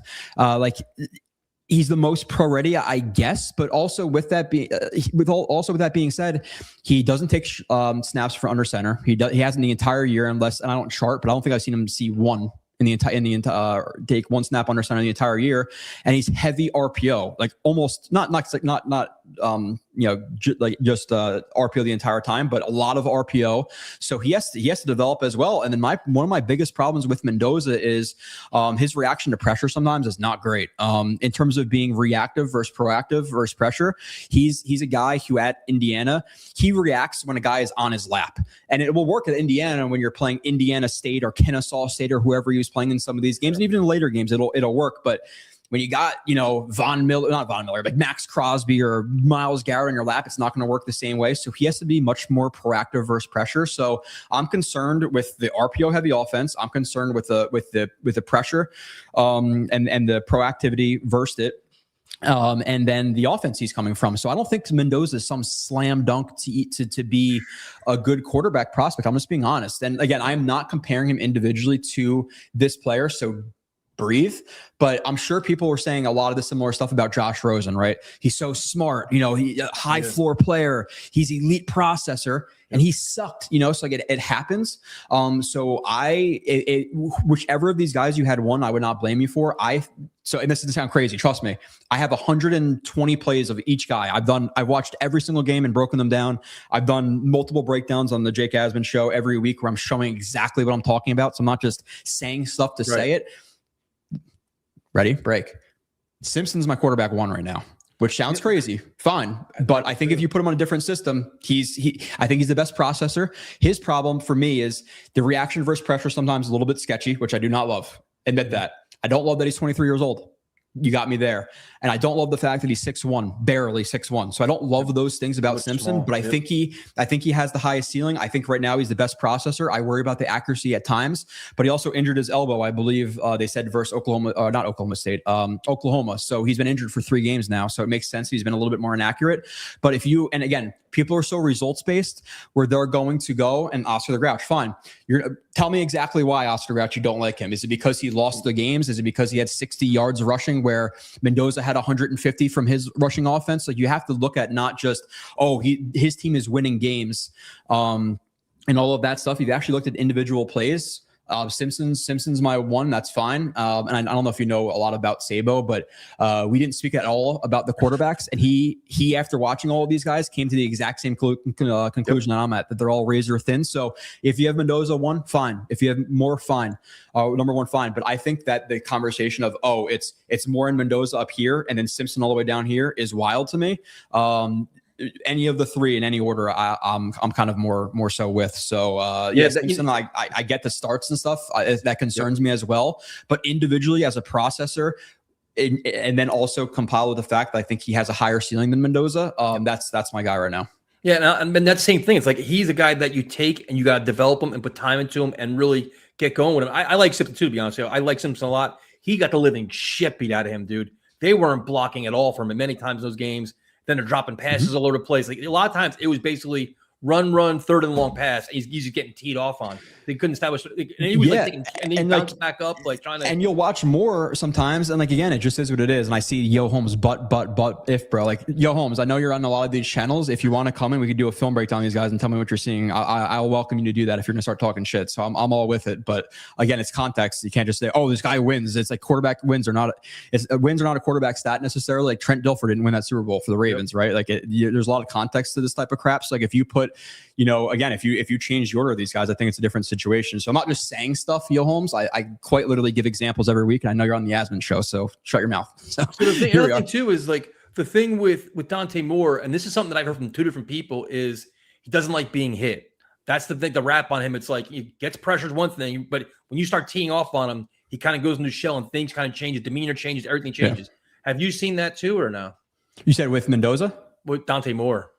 he's the most pro ready, I guess. But also with that being with that being said, he doesn't take snaps for under center. He hasn't the entire year, unless, and I don't chart, but I don't think I've seen him see one in the entire take one snap under center the entire year. And he's heavy RPO, like almost not just RPO the entire time, but a lot of RPO. So he has to develop as well. And then one of my biggest problems with Mendoza is his reaction to pressure sometimes is not great. In terms of being reactive versus proactive versus pressure, he's a guy who at Indiana, he reacts when a guy is on his lap, and it will work at Indiana when you're playing Indiana State or Kennesaw State or whoever he was playing in some of these games, and even in later games, it'll work. But when you got, like Max Crosby or Myles Garrett in your lap, it's not going to work the same way. So he has to be much more proactive versus pressure. So I'm concerned with the RPO heavy offense. I'm concerned with the pressure and the proactivity versus it. And then the offense he's coming from. So I don't think Mendoza is some slam dunk to be a good quarterback prospect. I'm just being honest. And again, I'm not comparing him individually to this player. So breathe. But I'm sure people were saying a lot of the similar stuff about Josh Rosen, right? He's so smart, he high floor player. He's elite processor, and he sucked, so like it happens. So whichever of these guys you had won, I would not blame you for. And this doesn't sound crazy. Trust me. I have 120 plays of each guy. I've watched every single game and broken them down. I've done multiple breakdowns on the Jake Asman show every week where I'm showing exactly what I'm talking about. So I'm not just saying stuff to say it. Ready? Break. Simpson's my quarterback 1 right now, which sounds crazy. Fine. But I think if you put him on a different system, I think he's the best processor. His problem for me is the reaction versus pressure sometimes a little bit sketchy, which I do not love. Admit that. I don't love that he's 23 years old. You got me there. And I don't love the fact that he's 6'1", barely 6'1". So I don't love those things about Simpson, but I think he has the highest ceiling. I think right now he's the best processor. I worry about the accuracy at times, but he also injured his elbow, I believe they said versus Oklahoma. So he's been injured for 3 games now. So it makes sense. He's been a little bit more inaccurate. But and again, people are so results based where they're going to go and Oscar the Grouch. Fine. Tell me exactly why Oscar the Grouch, you don't like him. Is it because he lost the games? Is it because he had 60 yards rushing where Mendoza had 150 from his rushing offense? Like, you have to look at not just, his team is winning games and all of that stuff. You've actually looked at individual plays. Simpson's my 1. That's fine. And I don't know if you know a lot about Sabo, but we didn't speak at all about the quarterbacks. And he after watching all of these guys, came to the exact same conclusion that I'm at, that they're all razor thin. So if you have Mendoza 1, fine. If you have more, fine. Number 1, fine. But I think that the conversation of, it's more in Mendoza up here and then Simpson all the way down here is wild to me. Any of the 3 in any order, I'm kind of more so with. So Simpson, I get the starts and stuff. That concerns me as well. But individually as a processor, and then also compiled with the fact that I think he has a higher ceiling than Mendoza. That's my guy right now. Yeah, and that's the same thing. It's like he's a guy that you take and you got to develop him and put time into him and really get going with him. I like Simpson too, to be honest with you. I like Simpson a lot. He got the living shit beat out of him, dude. They weren't blocking at all from him many times in those games. Then they're dropping passes all over the place. Like, a lot of times it was basically run, third and long pass. He's just getting teed off on. They couldn't establish. And he was bounced back up, trying to. And you'll watch more sometimes, and again, it just is what it is. And I see Yo Holmes, but if bro, Yo Holmes, I know you're on a lot of these channels. If you want to come in, we could do a film breakdown on these guys and tell me what you're seeing. I'll welcome you to do that if you're gonna start talking shit. So I'm all with it. But again, it's context. You can't just say, this guy wins. It's like quarterback wins are not. Wins are not a quarterback stat necessarily. Like Trent Dilfer didn't win that Super Bowl for the Ravens, right? Like there's a lot of context to this type of crap. So like if you put, again, if you change the order of these guys, I think it's a different situation. So I'm not just saying stuff, Yo Holmes. I quite literally give examples every week, and I know you're on the Asman show, so shut your mouth. So the thing too is the thing with Dante Moore, and this is something that I've heard from 2 different people, is he doesn't like being hit. That's the thing, the rap on him. It's like he gets pressured one thing, but when you start teeing off on him, he kind of goes into shell and things kind of changes, demeanor changes, everything changes. Yeah. Have you seen that too or no? You said with Mendoza? With Dante Moore.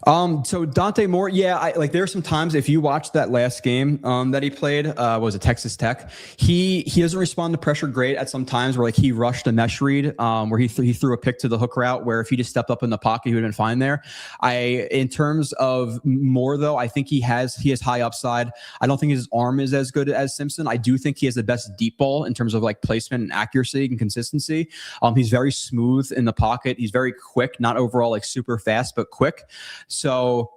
So Dante Moore, yeah, there's some times if you watch that last game that he played, was it Texas Tech? He doesn't respond to pressure great at some times where like he rushed a mesh read, where he threw a pick to the hook route where if he just stepped up in the pocket, he would have been fine there. In terms of Moore though, I think he has high upside. I don't think his arm is as good as Simpson. I do think he has the best deep ball in terms of like placement and accuracy and consistency. He's very smooth in the pocket. He's very quick, not overall like super fast, but quick. So,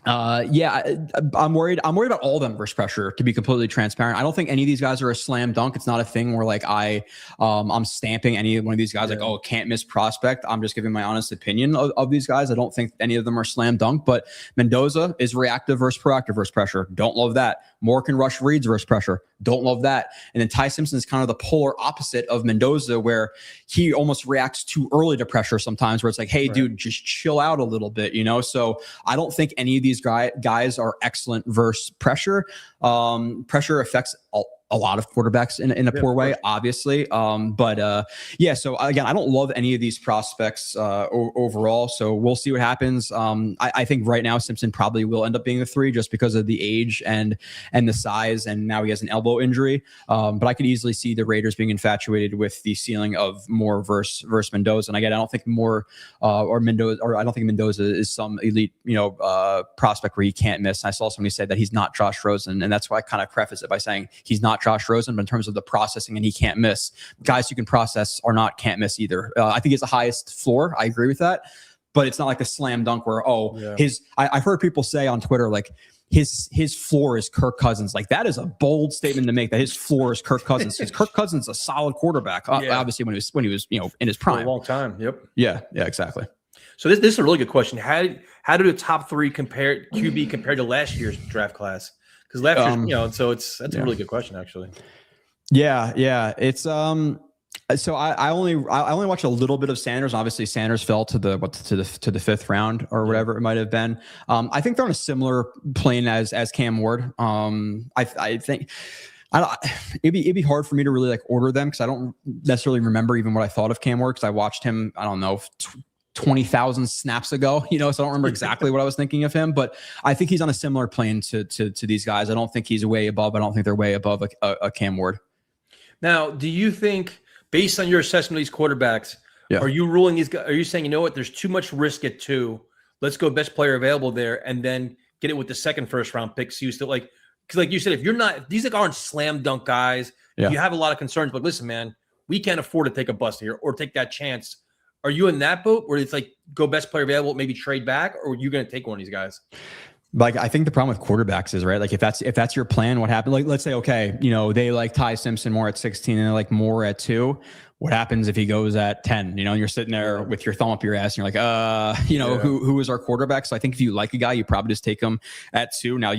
I'm worried. I'm worried about all of them versus pressure, to be completely transparent. I don't think any of these guys are a slam dunk. It's not a thing where like I'm stamping any one of these guys like, oh, can't miss prospect. I'm just giving my honest opinion of these guys. I don't think any of them are slam dunk, but Mendoza is reactive versus proactive versus pressure. Don't love that. Moore can rush reads versus pressure. Don't love that. And then Ty Simpson is kind of the polar opposite of Mendoza, where he almost reacts too early to pressure sometimes, where it's like, hey, dude, just chill out a little bit, you know? So I don't think any of these guys are excellent versus pressure. Pressure affects a lot of quarterbacks in a poor way, obviously. So again, I don't love any of these prospects overall. So we'll see what happens. I think right now Simpson probably will end up being the 3 just because of the age and the size, and now he has an elbow injury. But I could easily see the Raiders being infatuated with the ceiling of Moore versus Mendoza. And again, I don't think Moore or I don't think Mendoza is some elite, prospect where he can't miss. I saw somebody say that he's not Josh Rosen, and that's why I kind of preface it by saying he's not Josh Rosen, but in terms of the processing and he can't miss, guys who can process can't miss either. I think it's the highest floor. I agree with that, but it's not like a slam dunk where, I've heard people say on Twitter, like his floor is Kirk Cousins. Like that is a bold statement to make, that his floor is Kirk Cousins. Because Kirk Cousins is a solid quarterback, obviously when he was in his prime. For a long time. Yep. Yeah, exactly. So this is a really good question. How do the top 3 QB compared to last year's draft class? Because last year, that's a really good question, actually. Yeah. It's so I only watched a little bit of Sanders. Obviously, Sanders fell to the 5th round or whatever it might have been. I think they're on a similar plane as Cam Ward. I think. It'd be hard for me to really like order them because I don't necessarily remember even what I thought of Cam Ward because I watched him, I don't know, 20,000 snaps ago, so I don't remember exactly what I was thinking of him, but I think he's on a similar plane to these guys. I don't think he's way above. I don't think they're way above a Cam Ward. Now, do you think, based on your assessment of these quarterbacks, are you ruling these guys? Are you saying, there's too much risk at 2? Let's go best player available there, and then get it with the second first round pick. So you still because like you said, if you're not, these aren't slam dunk guys. Yeah. You have a lot of concerns, but listen, man, we can't afford to take a bust here or take that chance. Are you in that boat where it's like go best player available, maybe trade back, or are you going to take one of these guys? Like I think the problem with quarterbacks is right. Like if that's your plan, what happened? Like let's say they like Ty Simpson more at 16 and they like Moore at 2. What happens if he goes at 10? And you're sitting there with your thumb up your ass and you're like, who is our quarterback? So I think if you like a guy, you probably just take him at 2. Now,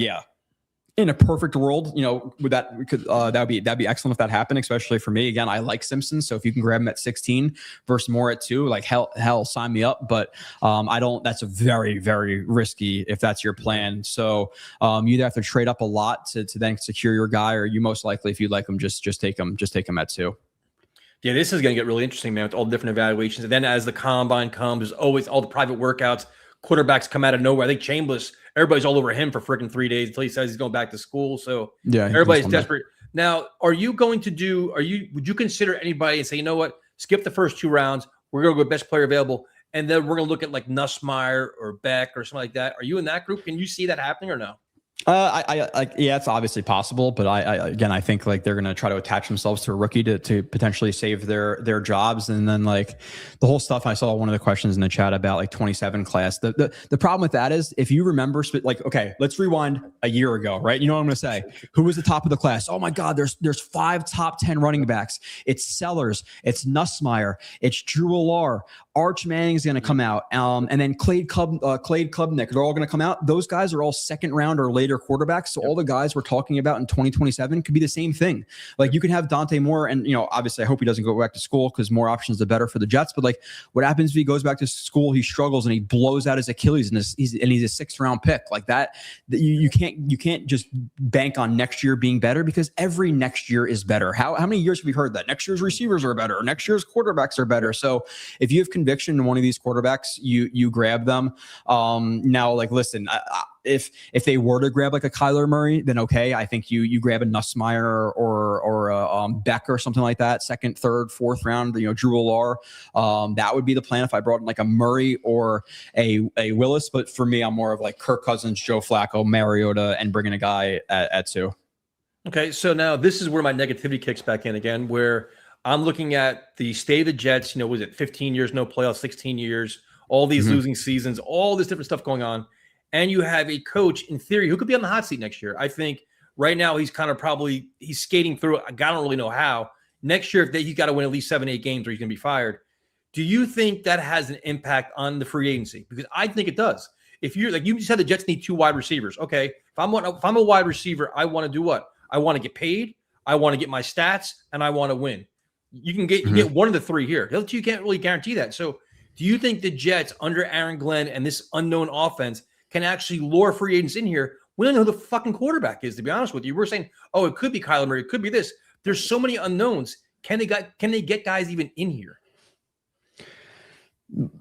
in a perfect world, that'd be excellent if that happened, especially for me. Again, I like Simpson, so if you can grab him at 16 versus Moore at 2, like hell, sign me up. But I don't. That's a very, very risky if that's your plan. So you either have to trade up a lot to then secure your guy, or you most likely, if you like him, just take him at 2. Yeah, this is going to get really interesting, man, with all the different evaluations. And then as the combine comes, there's always all the private workouts. Quarterbacks come out of nowhere. I think Chambliss, everybody's all over him for freaking 3 days until he says he's going back to school. So everybody's desperate. Now, would you consider anybody and say, you know what, skip the first 2 rounds. We're going to go best player available. And then we're going to look at like Nussmeier or Beck or something like that. Are you in that group? Can you see that happening or no? It's obviously possible, but I think like they're going to try to attach themselves to a rookie to potentially save their jobs. And then like the whole stuff, I saw one of the questions in the chat about like 27 class. The problem with that is if you remember, like, okay, let's rewind a year ago, right? You know what I'm going to say? Who was the top of the class? Oh my God, there's 5 top 10 running backs. It's Sellers, it's Nussmeier, it's Drew Allar, Arch Manning's going to come out, and then Clade Klubnik. They're all going to come out. Those guys are all second round or later later quarterbacks. So all the guys we're talking about in 2027 could be the same thing. Like you can have Dante Moore, and obviously I hope he doesn't go back to school because more options the better for the Jets. But like, what happens if he goes back to school, he struggles and he blows out his Achilles and he's a 6th round pick like that? You can't just bank on next year being better, because every next year is better. How many years have we heard that next year's receivers are better, or next year's quarterbacks are better? So if you have conviction in one of these quarterbacks, you grab them. Now, like, listen, if they were to grab like a Kyler Murray, then okay, I think you grab a Nussmeier or a Beck or something like that, 2nd, 3rd, 4th round. Drew Loar. That would be the plan if I brought in like a Murray or a Willis. But for me, I'm more of like Kirk Cousins, Joe Flacco, Mariota, and bringing a guy at 2. Okay, so now this is where my negativity kicks back in again, where I'm looking at the state of the Jets. Was it 15 years no playoffs, 16 years, all these losing seasons, all this different stuff going on. And you have a coach, in theory, who could be on the hot seat next year. I think right now he's kind of he's skating through it. I don't really know how. Next year, he's got to win at least 7-8 games or he's going to be fired. Do you think that has an impact on the free agency? Because I think it does. If you're like, you just said the Jets need 2 wide receivers. Okay, if I'm a wide receiver, I want to do what? I want to get paid, I want to get my stats, and I want to win. You get one of the 3 here. You can't really guarantee that. So do you think the Jets under Aaron Glenn and this unknown offense can actually lure free agents in here? We don't know who the fucking quarterback is, to be honest with you. We're saying, oh, it could be Kyler Murray, it could be this. There's so many unknowns. Can they get guys even in here?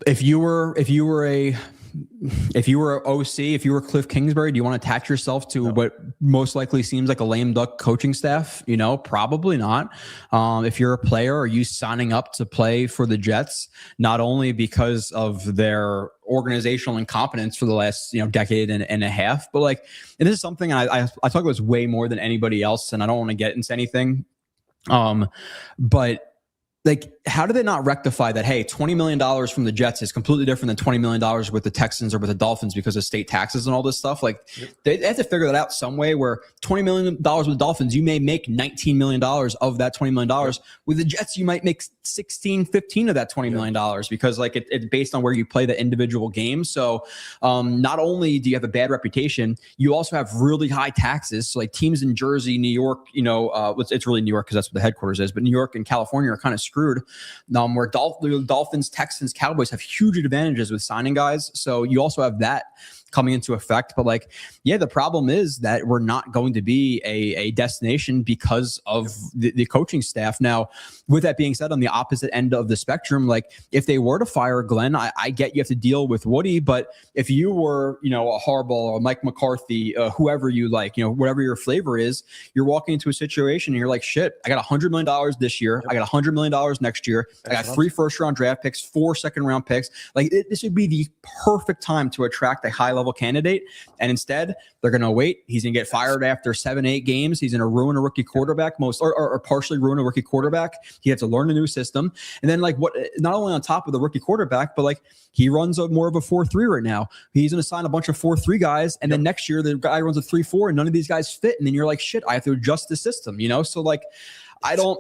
If you were OC, if you were Cliff Kingsbury, do you want to attach yourself to what most likely seems like a lame duck coaching staff? Probably not. If you're a player, are you signing up to play for the Jets, not only because of their organizational incompetence for the last decade and a half, but like, and this is something I talk about this way more than anybody else, and I don't want to get into anything. But like, how do they not rectify that? Hey, $20 million from the Jets is completely different than $20 million with the Texans or with the Dolphins because of state taxes and all this stuff. Like, they have to figure that out some way, where $20 million with the Dolphins, you may make $19 million of that $20 million. With the Jets, you might make 16, 15 of that $20 million, because like it's based on where you play the individual games. So not only do you have a bad reputation, you also have really high taxes. So like teams in Jersey, New York, it's really New York because that's what the headquarters is, but New York and California are kind of screwed. Where Dolphins, Texans, Cowboys have huge advantages with signing guys. So you also have that coming into effect. But like, yeah, the problem is that we're not going to be a destination because of the coaching staff. Now, with that being said, on the opposite end of the spectrum, like if they were to fire Glenn, I get you have to deal with Woody. But if you were, a Harbaugh or Mike McCarthy, whoever you like, whatever your flavor is, you're walking into a situation and you're like, shit, I got $100 million this year. I got $100 million next year. I got 3 first-round draft picks, 4 second-round picks. Like this would be the perfect time to attract a high-level candidate. And instead, they're going to wait. He's going to get fired after 7-8 games. He's going to ruin a rookie quarterback, or partially ruin a rookie quarterback. He had to learn a new system. And then like not only on top of the rookie quarterback, but like he runs more of a 4-3 right now. He's going to sign a bunch of 4-3 guys. And then next year, the guy runs a 3-4 and none of these guys fit. And then you're like, shit, I have to adjust the system, So like, I don't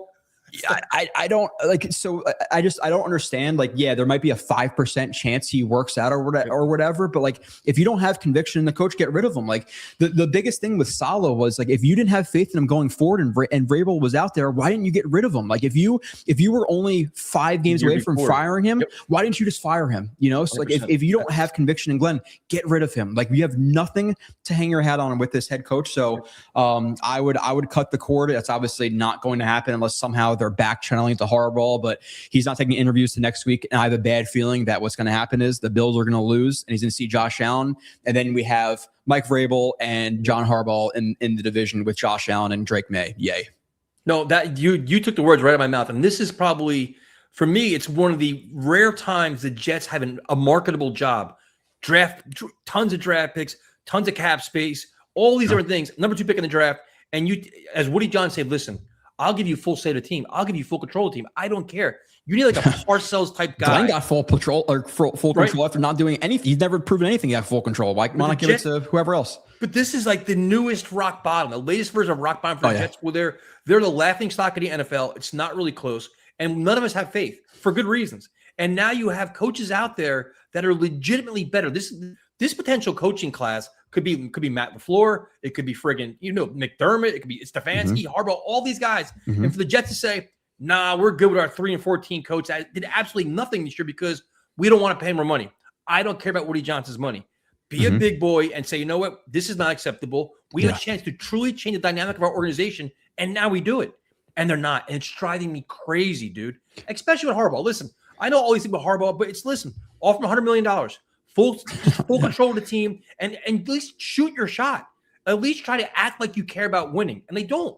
like, so I don't understand. Like, yeah, there might be a 5% chance he works out or whatever. But like, if you don't have conviction in the coach, get rid of him. Like the biggest thing with Saleh was like, if you didn't have faith in him going forward and Vrabel was out there, why didn't you get rid of him? Like if you were only 5 games away from firing him, why didn't you just fire him? So like if you don't have conviction in Glenn, get rid of him. Like you have nothing to hang your hat on with this head coach. So I would cut the cord. That's obviously not going to happen unless somehow they're back channeling to Harbaugh, but he's not taking interviews to next week. And I have a bad feeling that what's going to happen is the Bills are going to lose and he's going to see Josh Allen. And then we have Mike Vrabel and John Harbaugh in the division with Josh Allen and Drake May. Yay. No, that you took the words right out of my mouth. And this is probably, for me, it's one of the rare times the Jets have a marketable job. Tons of draft picks, tons of cap space, all these different things. Number 2 pick in the draft. And you, as Woody John said, listen, I'll give you full say of the team. I'll give you full control of the team. I don't care. You need like a Parcells type guy. Glenn got full control after not doing anything. He's never proven anything. He got full control. Why not give it to whoever else? But this is like the newest rock bottom, the latest version of rock bottom for the Jets, where they're the laughing stock of the NFL. It's not really close, and none of us have faith for good reasons. And now you have coaches out there that are legitimately better. This potential coaching class Could be Matt LaFleur. It could be friggin', McDermott. It could be Stefanski, Harbaugh, all these guys. And for the Jets to say, nah, we're good with our 3-14 coach that did absolutely nothing this year because we don't want to pay more money. I don't care about Woody Johnson's money. Be a big boy and say, you know what? This is not acceptable. We have a chance to truly change the dynamic of our organization, and now we do it. And they're not. And it's driving me crazy, dude. Especially with Harbaugh. Listen, I know all these things about Harbaugh, but offer him $100 million, full control of the team, and at least shoot your shot. At least try to act like you care about winning. And they don't.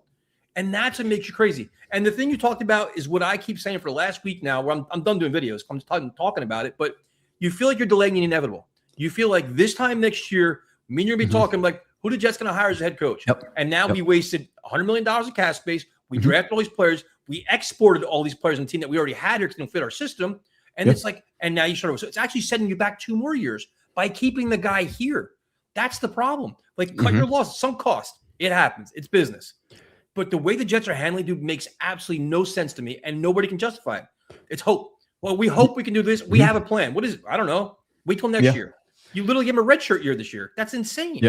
And that's what makes you crazy. And the thing you talked about is what I keep saying for the last week now, where I'm done doing videos. I'm just talking about it, but you feel like you're delaying the inevitable. You feel like this time next year, me and you're going to be talking like, who the Jets going to hire as a head coach? And now we wasted $100 million of cap space. We drafted all these players. We exported all these players on the team that we already had here because they don't fit our system. And it's like, and now you start over. So it's actually setting you back 2 more years by keeping the guy here. That's the problem. Like, cut your losses, some cost. It happens. It's business. But the way the Jets are handling it makes absolutely no sense to me, and nobody can justify it. It's hope. Well, we hope we can do this. We have a plan. What is it? I don't know. Wait till next year. You literally give him a redshirt year this year. That's insane.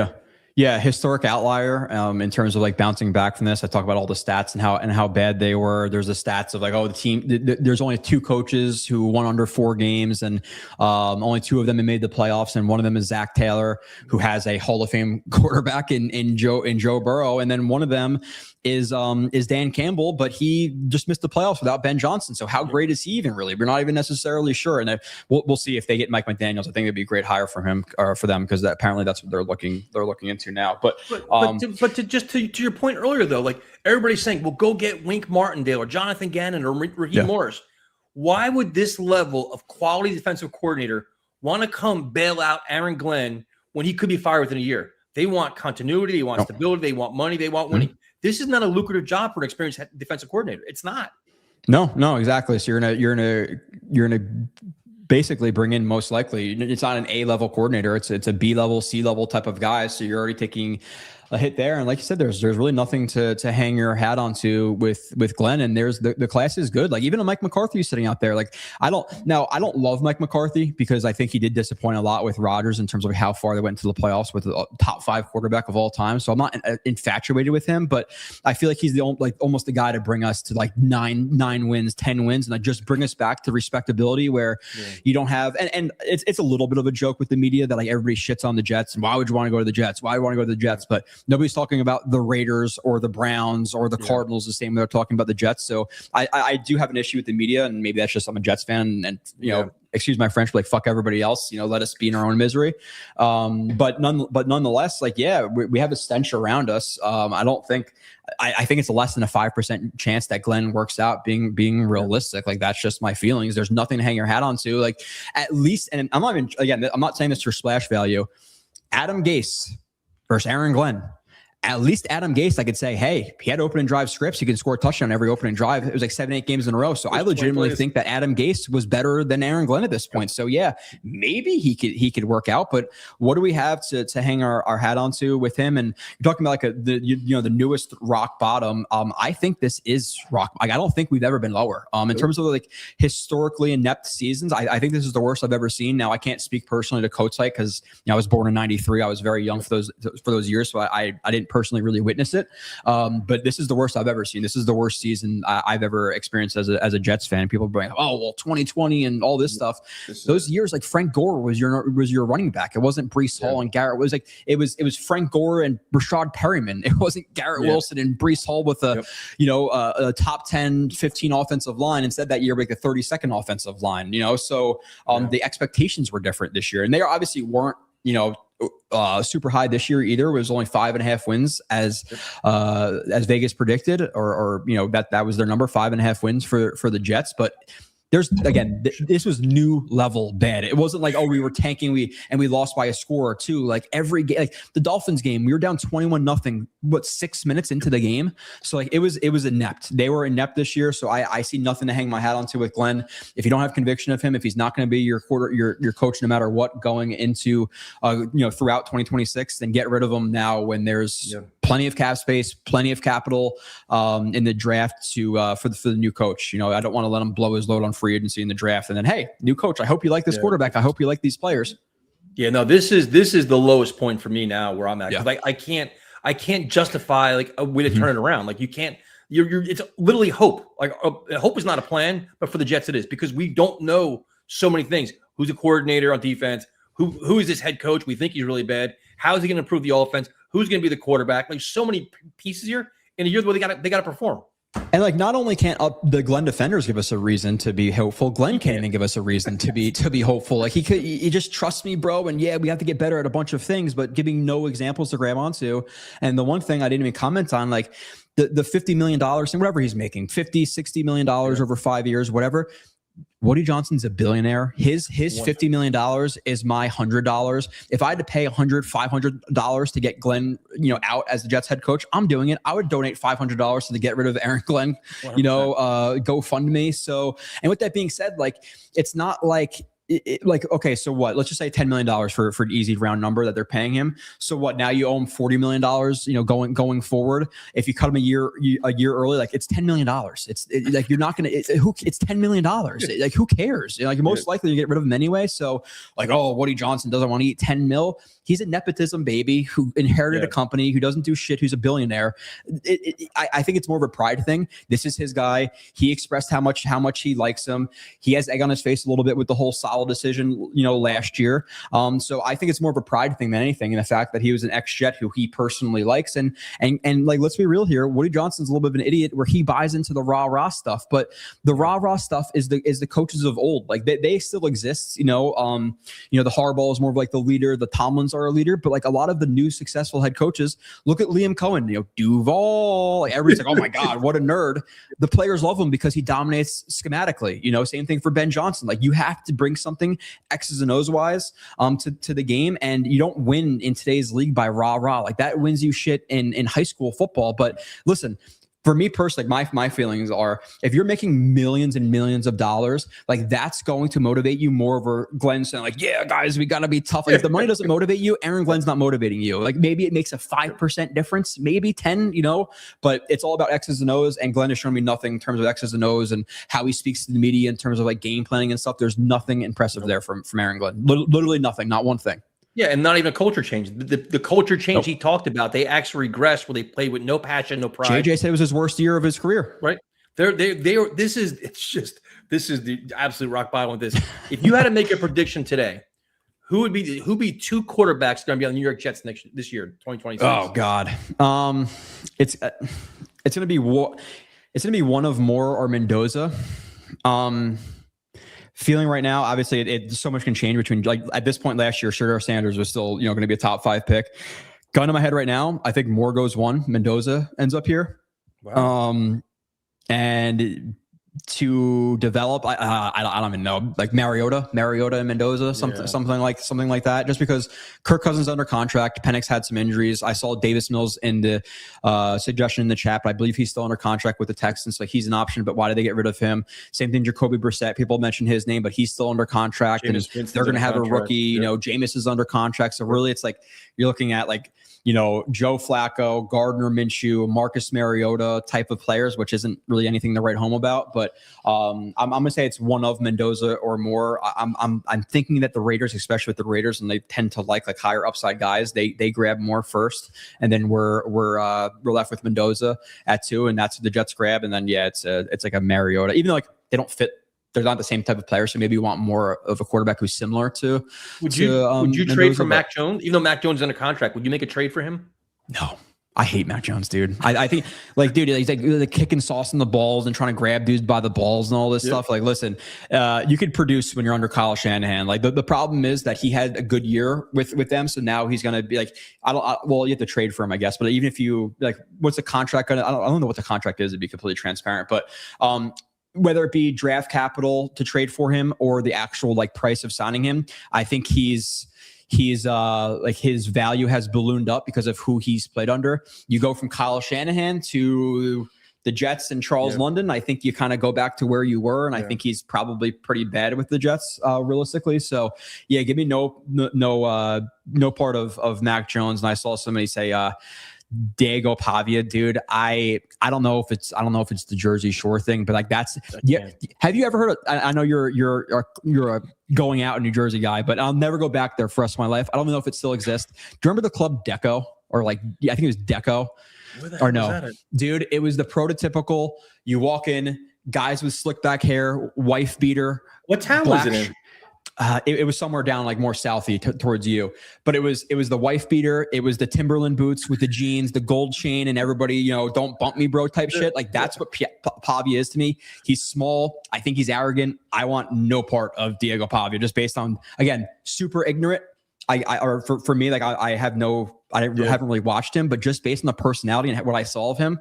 Yeah, historic outlier in terms of like bouncing back from this. I talk about all the stats and how bad they were. There's the stats of like, the team. There's only 2 coaches who won under 4 games, and only 2 of them have made the playoffs. And one of them is Zach Taylor, who has a Hall of Fame quarterback in Joe Burrow, and then one of them is Dan Campbell, but he just missed the playoffs without Ben Johnson. So how great is he even really? We're not even necessarily sure. And we'll see if they get Mike McDaniels. I think it'd be a great hire for him or for them, because apparently that's what they're looking into now. But to your point earlier though, like everybody's saying, well, go get Wink Martindale or Jonathan Gannon or Raheem Morris. Why would this level of quality defensive coordinator want to come bail out Aaron Glenn when he could be fired within a year? They want continuity. They want stability. They want money. They want winning. This is not a lucrative job for an experienced defensive coordinator. It's not. No, exactly. So you're gonna basically bring in, most likely, it's not an A-level coordinator. It's a B-level, C-level type of guy. So you're already taking a hit there. And like you said, there's really nothing to hang your hat onto with Glenn. And there's the class is good. Like even a Mike McCarthy sitting out there. Like I don't love Mike McCarthy because I think he did disappoint a lot with Rodgers in terms of how far they went to the playoffs with the top 5 quarterback of all time. So I'm not infatuated with him, but I feel like he's almost the guy to bring us to like 9 wins, 10 wins, and like just bring us back to respectability where you don't have, and it's a little bit of a joke with the media that like everybody shits on the Jets and why would you want to go to the Jets? Why do you want to go to the Jets? But nobody's talking about the Raiders or the Browns or the Cardinals the same way they're talking about the Jets. So I do have an issue with the media, and maybe that's just I'm a Jets fan, and excuse my French, but like fuck everybody else. Let us be in our own misery. But nonetheless, like we have a stench around us. I think it's less than a 5% chance that Glenn works out. Being realistic, like that's just my feelings. There's nothing to hang your hat on to. Like at least, and I'm not saying this for splash value. Adam Gase versus Aaron Glenn. At least Adam Gase, I could say, hey, he had opening drive scripts. He could score a touchdown every opening drive. It was like 7-8 games in a row. So I legitimately think that Adam Gase was better than Aaron Glenn at this point. So maybe he could work out. But what do we have to hang our hat onto with him? And you're talking about like the newest rock bottom. I think this is rock. Like, I don't think we've ever been lower. In terms of like historically inept seasons, I think this is the worst I've ever seen. Now I can't speak personally to Coach Site because I was born in '93. I was very young for those years, so I didn't personally really witness it. But this is the worst I've ever seen. This is the worst season I've ever experienced as a Jets fan. People bring, 2020 and all this stuff. Those years, like Frank Gore was your running back. It wasn't Breece Hall and Garrett. It was Frank Gore and Rashad Perryman. It wasn't Garrett Wilson and Breece Hall with a top 10, 15 offensive line. Instead that year, like the 32nd offensive line. So the expectations were different this year, and they obviously weren't super high this year either. It was only 5.5 wins as Vegas predicted, or that was their number, 5.5 wins for the Jets. But this was new level bad. It wasn't like, we were tanking, we lost by a score or 2. Like every game, like the Dolphins game, we were down 21-0, 6 minutes into the game. So like it was inept. They were inept this year. So I see nothing to hang my hat onto with Glenn. If you don't have conviction of him, if he's not going to be your coach no matter what going into throughout 2026, then get rid of him now when there's plenty of cap space, plenty of capital in the draft for the new coach. I don't want to let him blow his load on free agency in the draft. And then, hey, new coach, I hope you like this quarterback. I hope you like these players. Yeah, no, this is the lowest point for me now where I'm at, because I can't justify like a way to turn it around. Like you can't. It's literally hope. Like hope is not a plan, but for the Jets it is, because we don't know so many things. Who's a coordinator on defense? Who is this head coach? We think he's really bad. How is he going to improve the offense? Who's going to be the quarterback? Like so many pieces here in a year where they got to perform. And like, not only can't the Glenn defenders give us a reason to be hopeful, Glenn can't even give us a reason to be hopeful. Like he just trusts me, bro. And yeah, we have to get better at a bunch of things, but giving no examples to grab onto. And the one thing I didn't even comment on, like the $50 million and whatever he's making, $50-60 million over 5 years, whatever. Woody Johnson's a billionaire. His $50 million is my $100. If I had to pay $100-$500 to get Glenn, out as the Jets head coach, I'm doing it. I would donate $500 to get rid of Aaron Glenn, GoFundMe. So, and with that being said, like, it's not like, okay, so what? Let's just say $10 million for an easy round number that they're paying him. So what? Now you owe him $40 million, going forward. If you cut him a year early, like it's $10 million. Like you're not gonna. It's $10 million. Like who cares? Like most likely you get rid of him anyway. So like, oh, Woody Johnson doesn't want to eat 10 mil. He's a nepotism baby who inherited a company, who doesn't do shit, who's a billionaire. I think it's more of a pride thing. This is his guy. He expressed how much he likes him. He has egg on his face a little bit with the whole solid decision, last year. So I think it's more of a pride thing than anything, in the fact that he was an ex-Jet who he personally likes. And like, let's be real here. Woody Johnson's a little bit of an idiot where he buys into the rah-rah stuff, but the rah-rah stuff is the coaches of old. Like they still exist, the Harbaugh is more of like the leader, the Tomlins are a leader, but like a lot of the new successful head coaches, look at Liam Cohen, Duval, like everybody's like, oh my God, what a nerd. The players love him because he dominates schematically, same thing for Ben Johnson. Like you have to bring something X's and O's wise to the game, and you don't win in today's league by rah-rah. Like that wins you shit in high school football. But listen, for me personally, my feelings are, if you're making millions and millions of dollars, like that's going to motivate you more over Glenn saying like, yeah, guys, we got to be tough. Like if the money doesn't motivate you, Aaron Glenn's not motivating you. Like maybe it makes a 5% difference, maybe 10, but it's all about X's and O's, and Glenn has shown me nothing in terms of X's and O's and how he speaks to the media in terms of like game planning and stuff. There's nothing impressive there from Aaron Glenn. Literally nothing, not one thing. Yeah, and not even a culture change. The culture change he talked about, they actually regressed where they played with no passion, no pride. JJ said it was his worst year of his career. Right. This is the absolute rock bottom with this. If you had to make a prediction today, who'd be two quarterbacks going to be on the New York Jets this year, 2026? Oh God. It's going to be one of Moore or Mendoza. Feeling right now, obviously, so much can change between, like, at this point last year, Shedeur Sanders was still, going to be a top 5 pick. Gun to my head right now, I think Moore goes 1, Mendoza ends up here. Wow. And to develop, I don't even know, like Mariota and Mendoza, something like that. Just because Kirk Cousins under contract, Penix had some injuries. I saw Davis Mills in the suggestion in the chat, but I believe he's still under contract with the Texans, so he's an option. But why did they get rid of him? Same thing, Jacoby Brissett. People mentioned his name, but he's still under contract, Jameis and they're going to have a rookie. Jameis is under contract, so really, it's like you're looking at like, Joe Flacco, Gardner Minshew, Marcus Mariota type of players, which isn't really anything to write home about. But I'm gonna say it's one of Mendoza or more. I'm thinking that the Raiders, especially with the Raiders, and they tend to like higher upside guys, they grab more first, and then we're left with Mendoza at 2, and that's what the Jets grab. And then it's like a Mariota, even though like they don't fit. They're not the same type of player, so maybe you want more of a quarterback who's similar to. Would you trade for Mac Jones? Even though Mac Jones is under contract, would you make a trade for him? No, I hate Mac Jones, dude. I think, like, dude, he's like kicking sauce in the balls and trying to grab dudes by the balls and all this stuff. Like, listen, you could produce when you're under Kyle Shanahan. Like, the problem is that he had a good year with them, so now he's gonna be like, well, you have to trade for him, I guess. But even if you like, what's the contract gonna? I don't know what the contract is, to be completely transparent, but whether it be draft capital to trade for him or the actual like price of signing him, I think he's like his value has ballooned up because of who he's played under. You go from Kyle Shanahan to the Jets and Charles London. I think you kind of go back to where you were, and I think he's probably pretty bad with the Jets, realistically. So give me no part of Mac Jones. And I saw somebody say Diego Pavia, dude. I don't know if it's the Jersey Shore thing, but like that's yeah. Have you ever heard of, I know you're a going out in New Jersey guy, but I'll never go back there for the rest of my life. I don't know if it still exists. Do you remember the club Deco? Or like, yeah, I think it was Deco. Or no, dude, it was the prototypical. You walk in, guys with slick back hair, wife beater. What town was it in? It was somewhere down like more southy towards you, but it was the wife beater. It was the Timberland boots with the jeans, the gold chain, and everybody, don't bump me, bro, type shit. Like that's what Pavia is to me. He's small. I think he's arrogant. I want no part of Diego Pavia, just based on, again, super ignorant. For me, like I haven't really watched him, but just based on the personality and what I saw of him,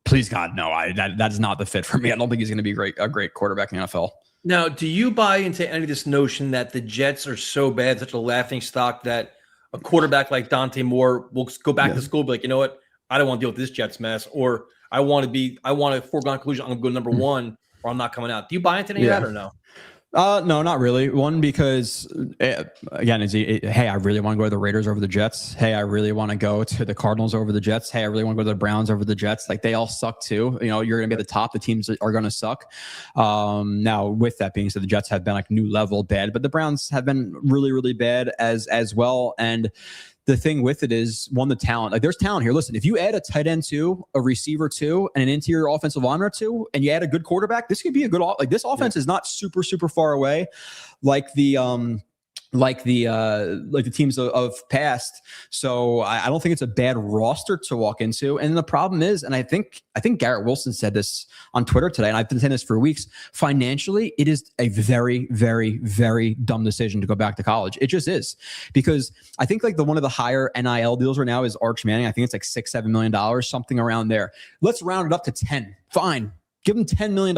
please God, no, that is not the fit for me. I don't think he's going to be a great quarterback in the NFL. Now, do you buy into any of this notion that the Jets are so bad, such a laughing stock, that a quarterback like Dante Moore will go back to school and be like, you know what, I don't want to deal with this Jets mess, or I want a foregone conclusion, I'm going to go number one, or I'm not coming out. Do you buy into any of that or no? No, not really. One, because again, hey, I really want to go to the Raiders over the Jets. Hey, I really want to go to the Cardinals over the Jets. Hey, I really want to go to the Browns over the Jets. Like they all suck too. You're going to be at the top. The teams are going to suck. Now, with that being said, the Jets have been like new level bad, but the Browns have been really, really bad as well. And the thing with it is, one, the talent. Like there's talent here. Listen, if you add a tight end 2, a receiver 2, and an interior offensive lineman 2, and you add a good quarterback, this could be a good. Like this offense is not super far away, like the teams of past. So I don't think it's a bad roster to walk into. And the problem is, and I think Garrett Wilson said this on Twitter today, and I've been saying this for weeks, financially, it is a very, very, very dumb decision to go back to college. It just is, because I think like one of the higher NIL deals right now is Arch Manning. I think it's like $6-7 million, something around there. Let's round it up to 10. Fine. Give him $10 million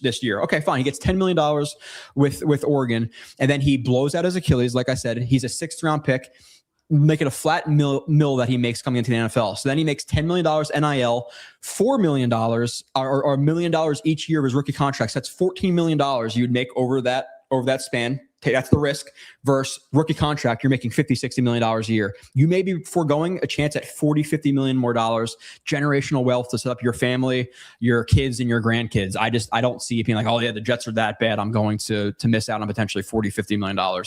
this year. Okay, fine. He gets $10 million with Oregon, and then he blows out his Achilles. Like I said, he's a 6th-round pick. Make it a flat mill that he makes coming into the NFL. So then he makes $10 million NIL, $4 million or $1 million each year of his rookie contracts. That's $14 million you'd make over that span. That's the risk versus rookie contract. You're making $50-60 million a year. You may be foregoing a chance at $40-50 million more dollars, generational wealth to set up your family, your kids, and your grandkids. I don't see it being like, oh yeah, the Jets are that bad, I'm going to miss out on potentially $40-50 million.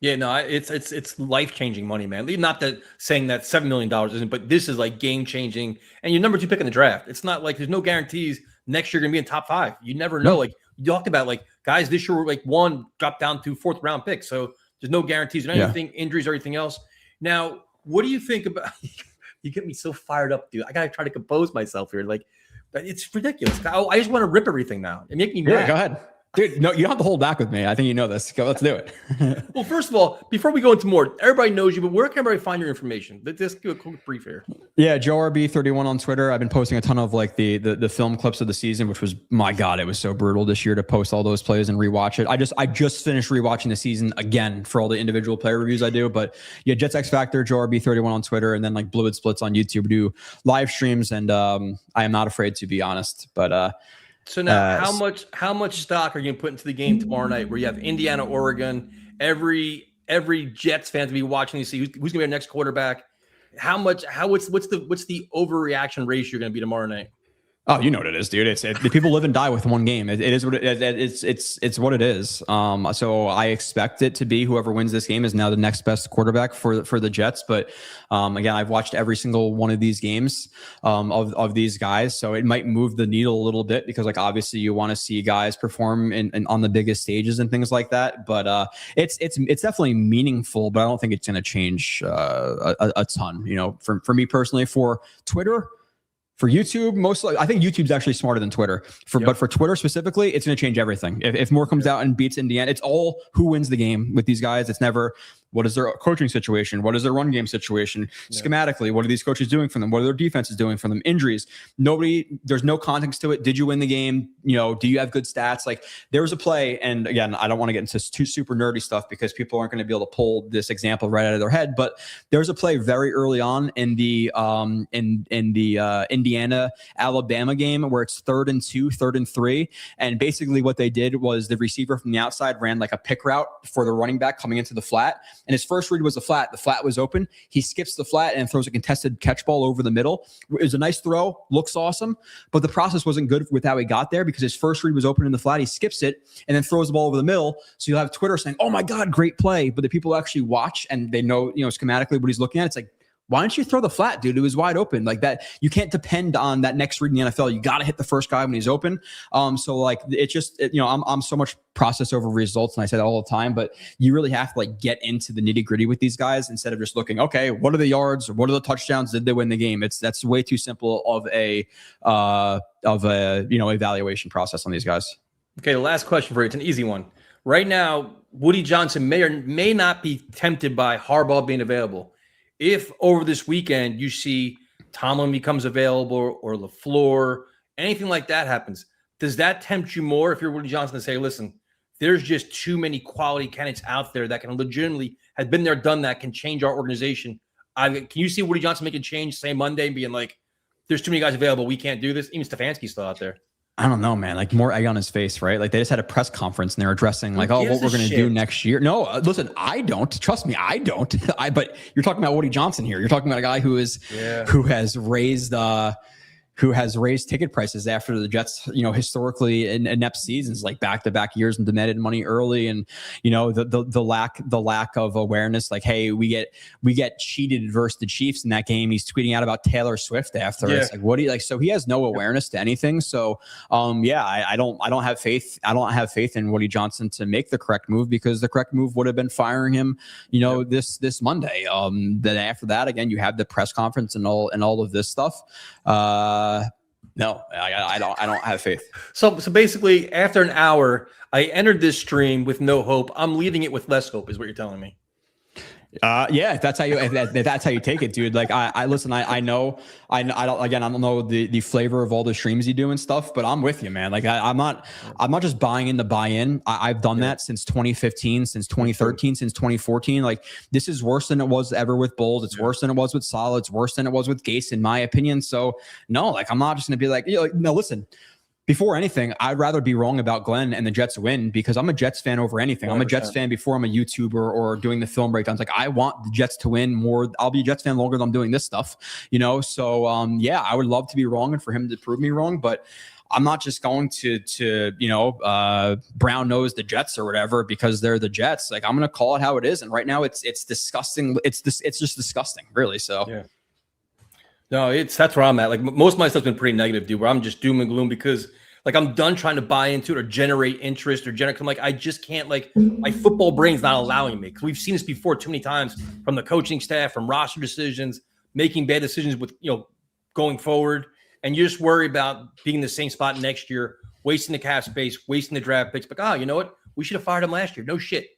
Yeah, no, it's life-changing money, man. Not that saying that $7 million isn't, but this is like game-changing. And you're number 2 pick in the draft. It's not like there's no guarantees next year you're going to be in top 5. You never know. Like you talked about, like guys this year were like 1 dropped down to 4th-round pick. So there's no guarantees or anything, injuries or anything else. Now, what do you think about – you get me so fired up, dude. I got to try to compose myself here. Like, it's ridiculous. I just want to rip everything now. It makes me mad. Yeah, go ahead. Dude, no, you don't have to hold back with me. I think you know this. Let's do it. Well, first of all, before we go into more, everybody knows you, but where can everybody find your information? Let's do a quick brief here. Yeah, JoeRB31 on Twitter. I've been posting a ton of like the film clips of the season, which was, my God, it was so brutal this year to post all those plays and rewatch it. I just finished rewatching the season again for all the individual player reviews I do. But yeah, Jets X Factor, JoeRB31 on Twitter, and then like Blewett Splits on YouTube. We do live streams, and I am not afraid to be honest. But so now, how much stock are you going to put into the game tomorrow night, where you have Indiana, Oregon, every Jets fan to be watching to see who's going to be our next quarterback? What's the overreaction ratio going to be tomorrow night? Oh, you know what it is, dude. The people live and die with one game. It is what it's what it is. So I expect it to be whoever wins this game is now the next best quarterback for the Jets. But again, I've watched every single one of these games of these guys, so it might move the needle a little bit because, like, obviously you want to see guys perform in on the biggest stages and things like that. But it's definitely meaningful, but I don't think it's going to change a ton. You know, for me personally, for Twitter. For YouTube, mostly, I think YouTube's actually smarter than Twitter. But for Twitter specifically, it's going to change everything. If Moore comes out and beats Indiana, it's all who wins the game with these guys. It's never what is their coaching situation, what is their run game situation, schematically, what are these coaches doing for them, what are their defenses doing for them, injuries. There's no context to it. Did you win the game? You know, do you have good stats? Like, there was a play, and again, I don't want to get into too super nerdy stuff because people aren't going to be able to pull this example right out of their head. But there was a play very early on in the Indiana Alabama game where it's 3rd and 2, 3rd and 3, and basically what they did was the receiver from the outside ran like a pick route for the running back coming into the flat. and his first read was the flat. The flat was open. He skips the flat and throws a contested catch ball over the middle. It was a nice throw, looks awesome, but the process wasn't good with how he got there because his first read was open in the flat. He skips it and then throws the ball over the middle. So you'll have Twitter saying, "Oh my God, great play," but the people who actually watch and they know, schematically what he's looking at. It's like, why don't you throw the flat, dude? It was wide open like that. You can't depend on that next read in the NFL. You got to hit the first guy when he's open. So like it's just, I'm so much process over results, and I say that all the time, but you really have to like get into the nitty gritty with these guys instead of just looking, okay, what are the yards? What are the touchdowns? Did they win the game? That's way too simple of a evaluation process on these guys. Okay, the last question for you. It's an easy one. Right now, Woody Johnson may or may not be tempted by Harbaugh being available. If over this weekend you see Tomlin becomes available or LaFleur, anything like that happens, does that tempt you more if you're Woody Johnson to say, listen, there's just too many quality candidates out there that can legitimately have been there, done that, can change our organization? Can you see Woody Johnson making a change, say Monday, and being like, there's too many guys available, we can't do this? Even Stefanski's still out there. I don't know, man. Like more egg on his face, right? Like they just had a press conference and they're addressing like, what we're going to do next year. No, listen, I don't. Trust me, I don't. But you're talking about Woody Johnson here. You're talking about a guy who has raised ticket prices after the Jets, historically in inept seasons, like back-to-back years and demanded money early, and the lack of awareness. Like, hey, we get cheated versus the Chiefs in that game. He's tweeting out about Taylor Swift after. Yeah. It's like, what do you like? So he has no awareness to anything. So, I don't have faith. I don't have faith in Woody Johnson to make the correct move, because the correct move would have been firing him, this Monday. Then after that, again, you have the press conference and all of this stuff. No, I don't have faith. So basically, after an hour, I entered this stream with no hope. I'm leaving it with less hope, is what you're telling me. If that's how you take it, dude. Like I listen, I know don't know the flavor of all the streams you do and stuff, but I'm with you, man. Like I'm not just buying in the buy-in. I've done that since 2015, since 2013, since 2014. Like this is worse than it was ever with Bulls. It's worse than it was with Solid. It's worse than it was with Gase, in my opinion. So no, like I'm not just gonna be like, no, listen. Before anything, I'd rather be wrong about Glenn and the Jets win, because I'm a Jets fan over anything. 100%. I'm a Jets fan before I'm a YouTuber or doing the film breakdowns. Like I want the Jets to win more. I'll be a Jets fan longer than I'm doing this stuff, So I would love to be wrong and for him to prove me wrong, but I'm not just going to brown nose the Jets or whatever because they're the Jets. Like I'm going to call it how it is, and right now it's disgusting. It's just disgusting, really. So yeah. No, that's where I'm at. Like most of my stuff's been pretty negative, dude, where I'm just doom and gloom because like I'm done trying to buy into it or generate interest or generate. I'm like, I just can't, like my football brain's not allowing me, because we've seen this before too many times from the coaching staff, from roster decisions, making bad decisions with, going forward. And you just worry about being in the same spot next year, wasting the cap space, wasting the draft picks. But, you know what? We should have fired him last year. No shit.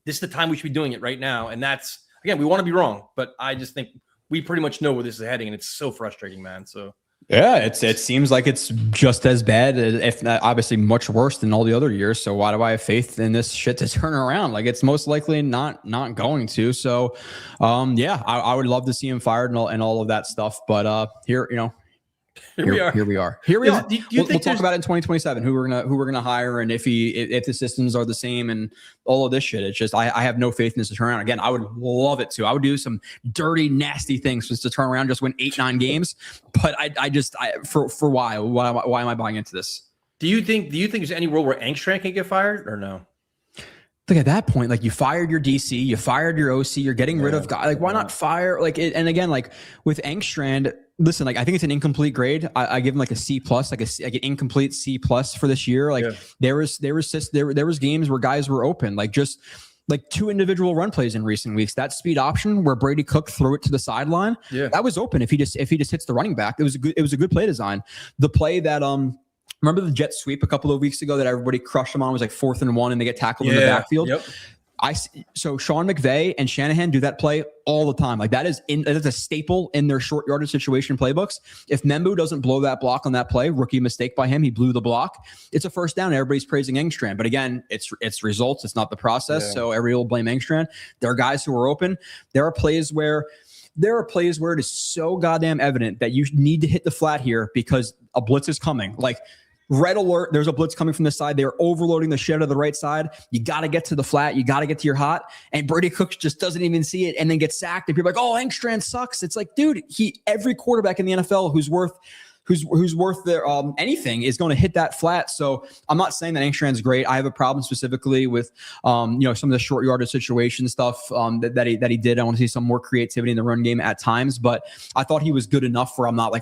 This is the time we should be doing it right now. And that's, again, we want to be wrong, but I just think we pretty much know where this is heading, and it's so frustrating, man. So yeah, it seems like it's just as bad, if not obviously much worse than all the other years. So why do I have faith in this shit to turn around? Like it's most likely not going to. So I would love to see him fired and all of that stuff. But here we are. We'll talk about it in 2027. Who we're gonna hire, and if the systems are the same, and all of this shit. It's just I have no faith in this to turn around. Again, I would love it to. I would do some dirty, nasty things just to turn around, just win 8-9 games. But for why? Why am I buying into this? Do you think there's any role where Engstrand can get fired or no? Like at that point, like you fired your DC, you fired your OC, you're getting rid of guys. Like why not fire? Like and again, like with Engstrand, listen, like I think it's an incomplete grade. I give him like a C plus, like an incomplete C plus for this year. Like there was games where guys were open, like just like 2 individual run plays in recent weeks. That speed option where Brady Cook threw it to the sideline, that was open. If he just hits the running back, it was a good play design. The play that remember the jet sweep a couple of weeks ago that everybody crushed them on, was like 4th and 1 and they get tackled in the backfield. Yep. So Sean McVay and Shanahan do that play all the time. Like that is a staple in their short yardage situation playbooks. If Membu doesn't blow that block on that play, rookie mistake by him, he blew the block, it's a first down. Everybody's praising Engstrand. But again, it's results. It's not the process. Yeah. So everybody will blame Engstrand. There are guys who are open. There are plays where it is so goddamn evident that you need to hit the flat here because a blitz is coming. Like red alert. There's a blitz coming from the side. They're overloading the shit out of the right side. You got to get to the flat. You got to get to your hot. And Brady Cook just doesn't even see it and then gets sacked. And people are like, oh, Engstrand sucks. It's like, dude, every quarterback in the NFL who's worth their anything is going to hit that flat. So I'm not saying that Engstrand's great. I have a problem specifically with some of the short yardage situation stuff that he did. I want to see some more creativity in the run game at times, but I thought he was good enough where I'm not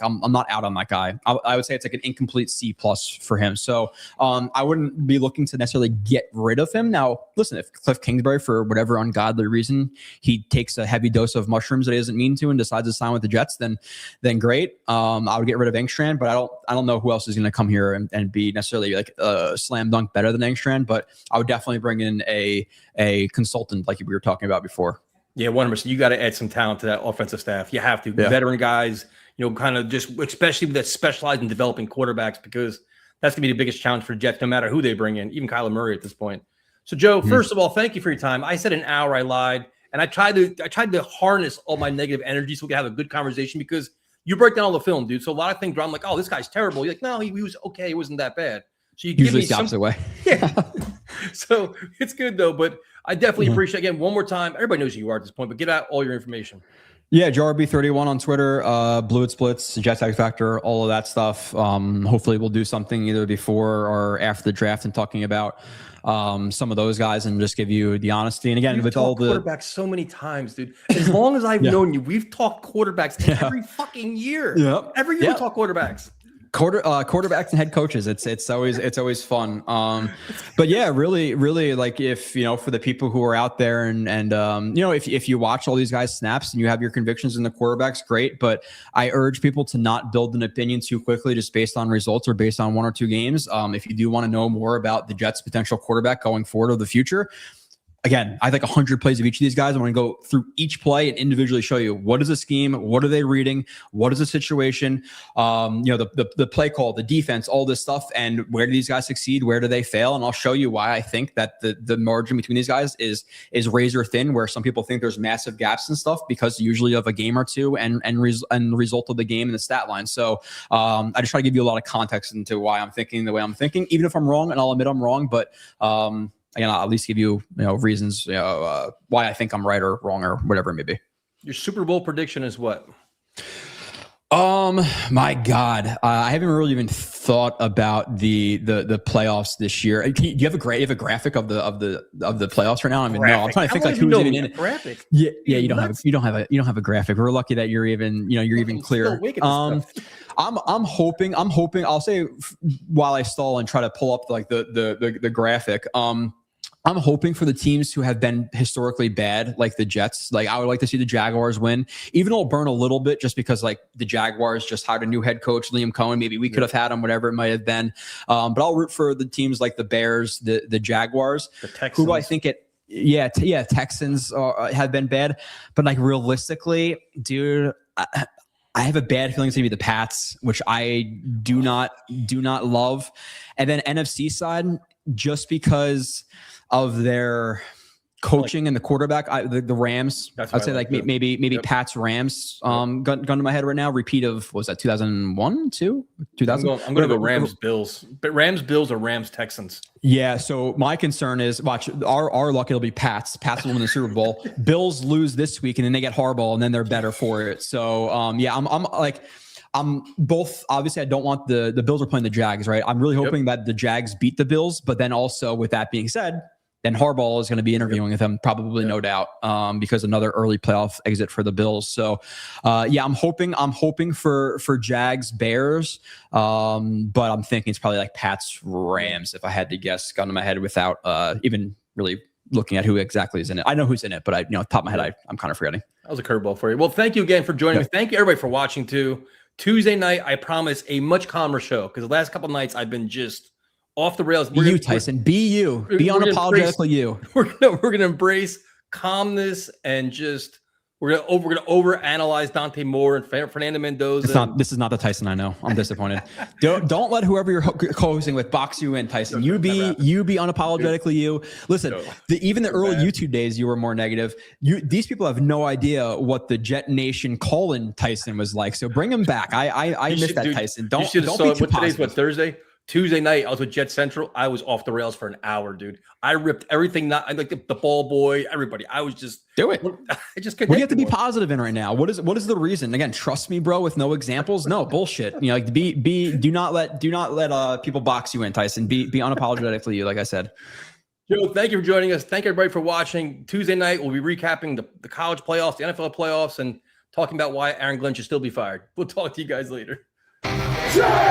out on that guy. I would say it's like an incomplete C+ for him. So I wouldn't be looking to necessarily get rid of him. Now, listen, if Cliff Kingsbury, for whatever ungodly reason, he takes a heavy dose of mushrooms that he doesn't mean to and decides to sign with the Jets, then great. I would get rid of Engstrand. But I don't know who else is going to come here and be necessarily like a slam dunk better than Engstrand. But I would definitely bring in a consultant like we were talking about before. Yeah, 100%. You got to add some talent to that offensive staff. You have to. Yeah. Veteran guys, kind of just, especially that specialize in developing quarterbacks, because that's going to be the biggest challenge for Jets, no matter who they bring in, even Kyler Murray at this point. So, Joe, first of all, thank you for your time. I said an hour. I lied, and I tried to harness all my negative energy so we could have a good conversation, because you break down all the film, dude. So a lot of things where I'm like, oh, this guy's terrible. You're like, no, he was okay. It wasn't that bad. So you usually give me the opposite way. Yeah. So it's good, though. But I definitely appreciate, again, one more time. Everybody knows who you are at this point, but get out all your information. Yeah, JRB31 on Twitter, Blewett Splits, Jets X Factor, all of that stuff. Hopefully we'll do something either before or after the draft and talking about some of those guys and just give you the honesty. And again, with all the quarterbacks so many times, dude. As long as I've known you, we've talked quarterbacks every fucking year. Yeah. Every year we talk quarterbacks. Quarterbacks and head coaches. It's always fun. But yeah, really like if, for the people who are out there and if you watch all these guys snaps and you have your convictions in the quarterbacks, great. But I urge people to not build an opinion too quickly just based on results or based on one or two games. If you do want to know more about the Jets' potential quarterback going forward or the future, again, I think 100 plays of each of these guys. I want to go through each play and individually show you what is the scheme, what are they reading, what is the situation, the play call, the defense, all this stuff, and where do these guys succeed, where do they fail, and I'll show you why I think that the margin between these guys is razor thin, where some people think there's massive gaps and stuff because usually of a game or two and the result of the game and the stat line. So I just try to give you a lot of context into why I'm thinking the way I'm thinking, even if I'm wrong, and I'll admit I'm wrong, but again, I'll at least give you, reasons why I think I'm right or wrong or whatever it may be. Your Super Bowl prediction is what? My God, I haven't really even thought about the playoffs this year. Do you have a graphic of the playoffs right now? I mean, no, I'm trying to think like who's even in it. Graphic? Yeah, you don't have a graphic. We're lucky that you're even clear. I'm hoping. I'll say while I stall and try to pull up like the graphic. I'm hoping for the teams who have been historically bad, like the Jets. Like I would like to see the Jaguars win, even though it'll burn a little bit just because like the Jaguars just hired a new head coach, Liam Cohen. Maybe we could have had him, whatever it might have been. But I'll root for the teams like the Bears, the Jaguars, the Texans. Who I think Texans have been bad. But like realistically, dude, I have a bad feeling it's going to be the Pats, which I do not love. And then NFC side, just because of their coaching and the quarterback, the Rams. I'd say like maybe Pats Rams. Gun to my head right now. Repeat of what was that 2001, 2000? I'm going to go Rams Bills, but Rams Bills or Rams Texans. Yeah. So my concern is watch our luck. It'll be Pats. Pats will win the Super Bowl. Bills lose this week and then they get Harbaugh and then they're better for it. So I'm both. Obviously, I don't want the Bills are playing the Jags, right? I'm really hoping that the Jags beat the Bills, but then also with that being said, then Harbaugh is going to be interviewing with them, probably no doubt, because another early playoff exit for the Bills. So, I'm hoping for Jags Bears, but I'm thinking it's probably like Pats Rams if I had to guess, gun to my head without even really looking at who exactly is in it. I know who's in it, but top of my head, I'm kind of forgetting. That was a curveball for you. Well, thank you again for joining me. Thank you everybody for watching too. Tuesday night, I promise a much calmer show because the last couple of nights I've been just off the rails. Be Tyson. Be you. Be unapologetically you. We're gonna embrace calmness and just we're gonna overanalyze Dante Moore and Fernando Mendoza. This is not the Tyson I know. I'm disappointed. Don't let whoever you're co-hosting with box you in, Tyson. You be unapologetically you. Listen, even the early YouTube days, you were more negative. These people have no idea what the Jet Nation Tyson was like. So bring him back. I miss that, dude, Tyson. Don't be too positive. Today's what, Thursday? Tuesday night, I was with Jet Central. I was off the rails for an hour, dude. I ripped everything. I like the ball boy, everybody. I was just do it. I just couldn't. What do you have to be positive in right now? What is the reason? Again, trust me, bro. With no examples, no bullshit. You know, like do not let people box you in, Tyson. Be unapologetically you, like I said. Joe, thank you for joining us. Thank everybody for watching. Tuesday night, we'll be recapping the college playoffs, the NFL playoffs, and talking about why Aaron Glenn should still be fired. We'll talk to you guys later. J-E-T-S,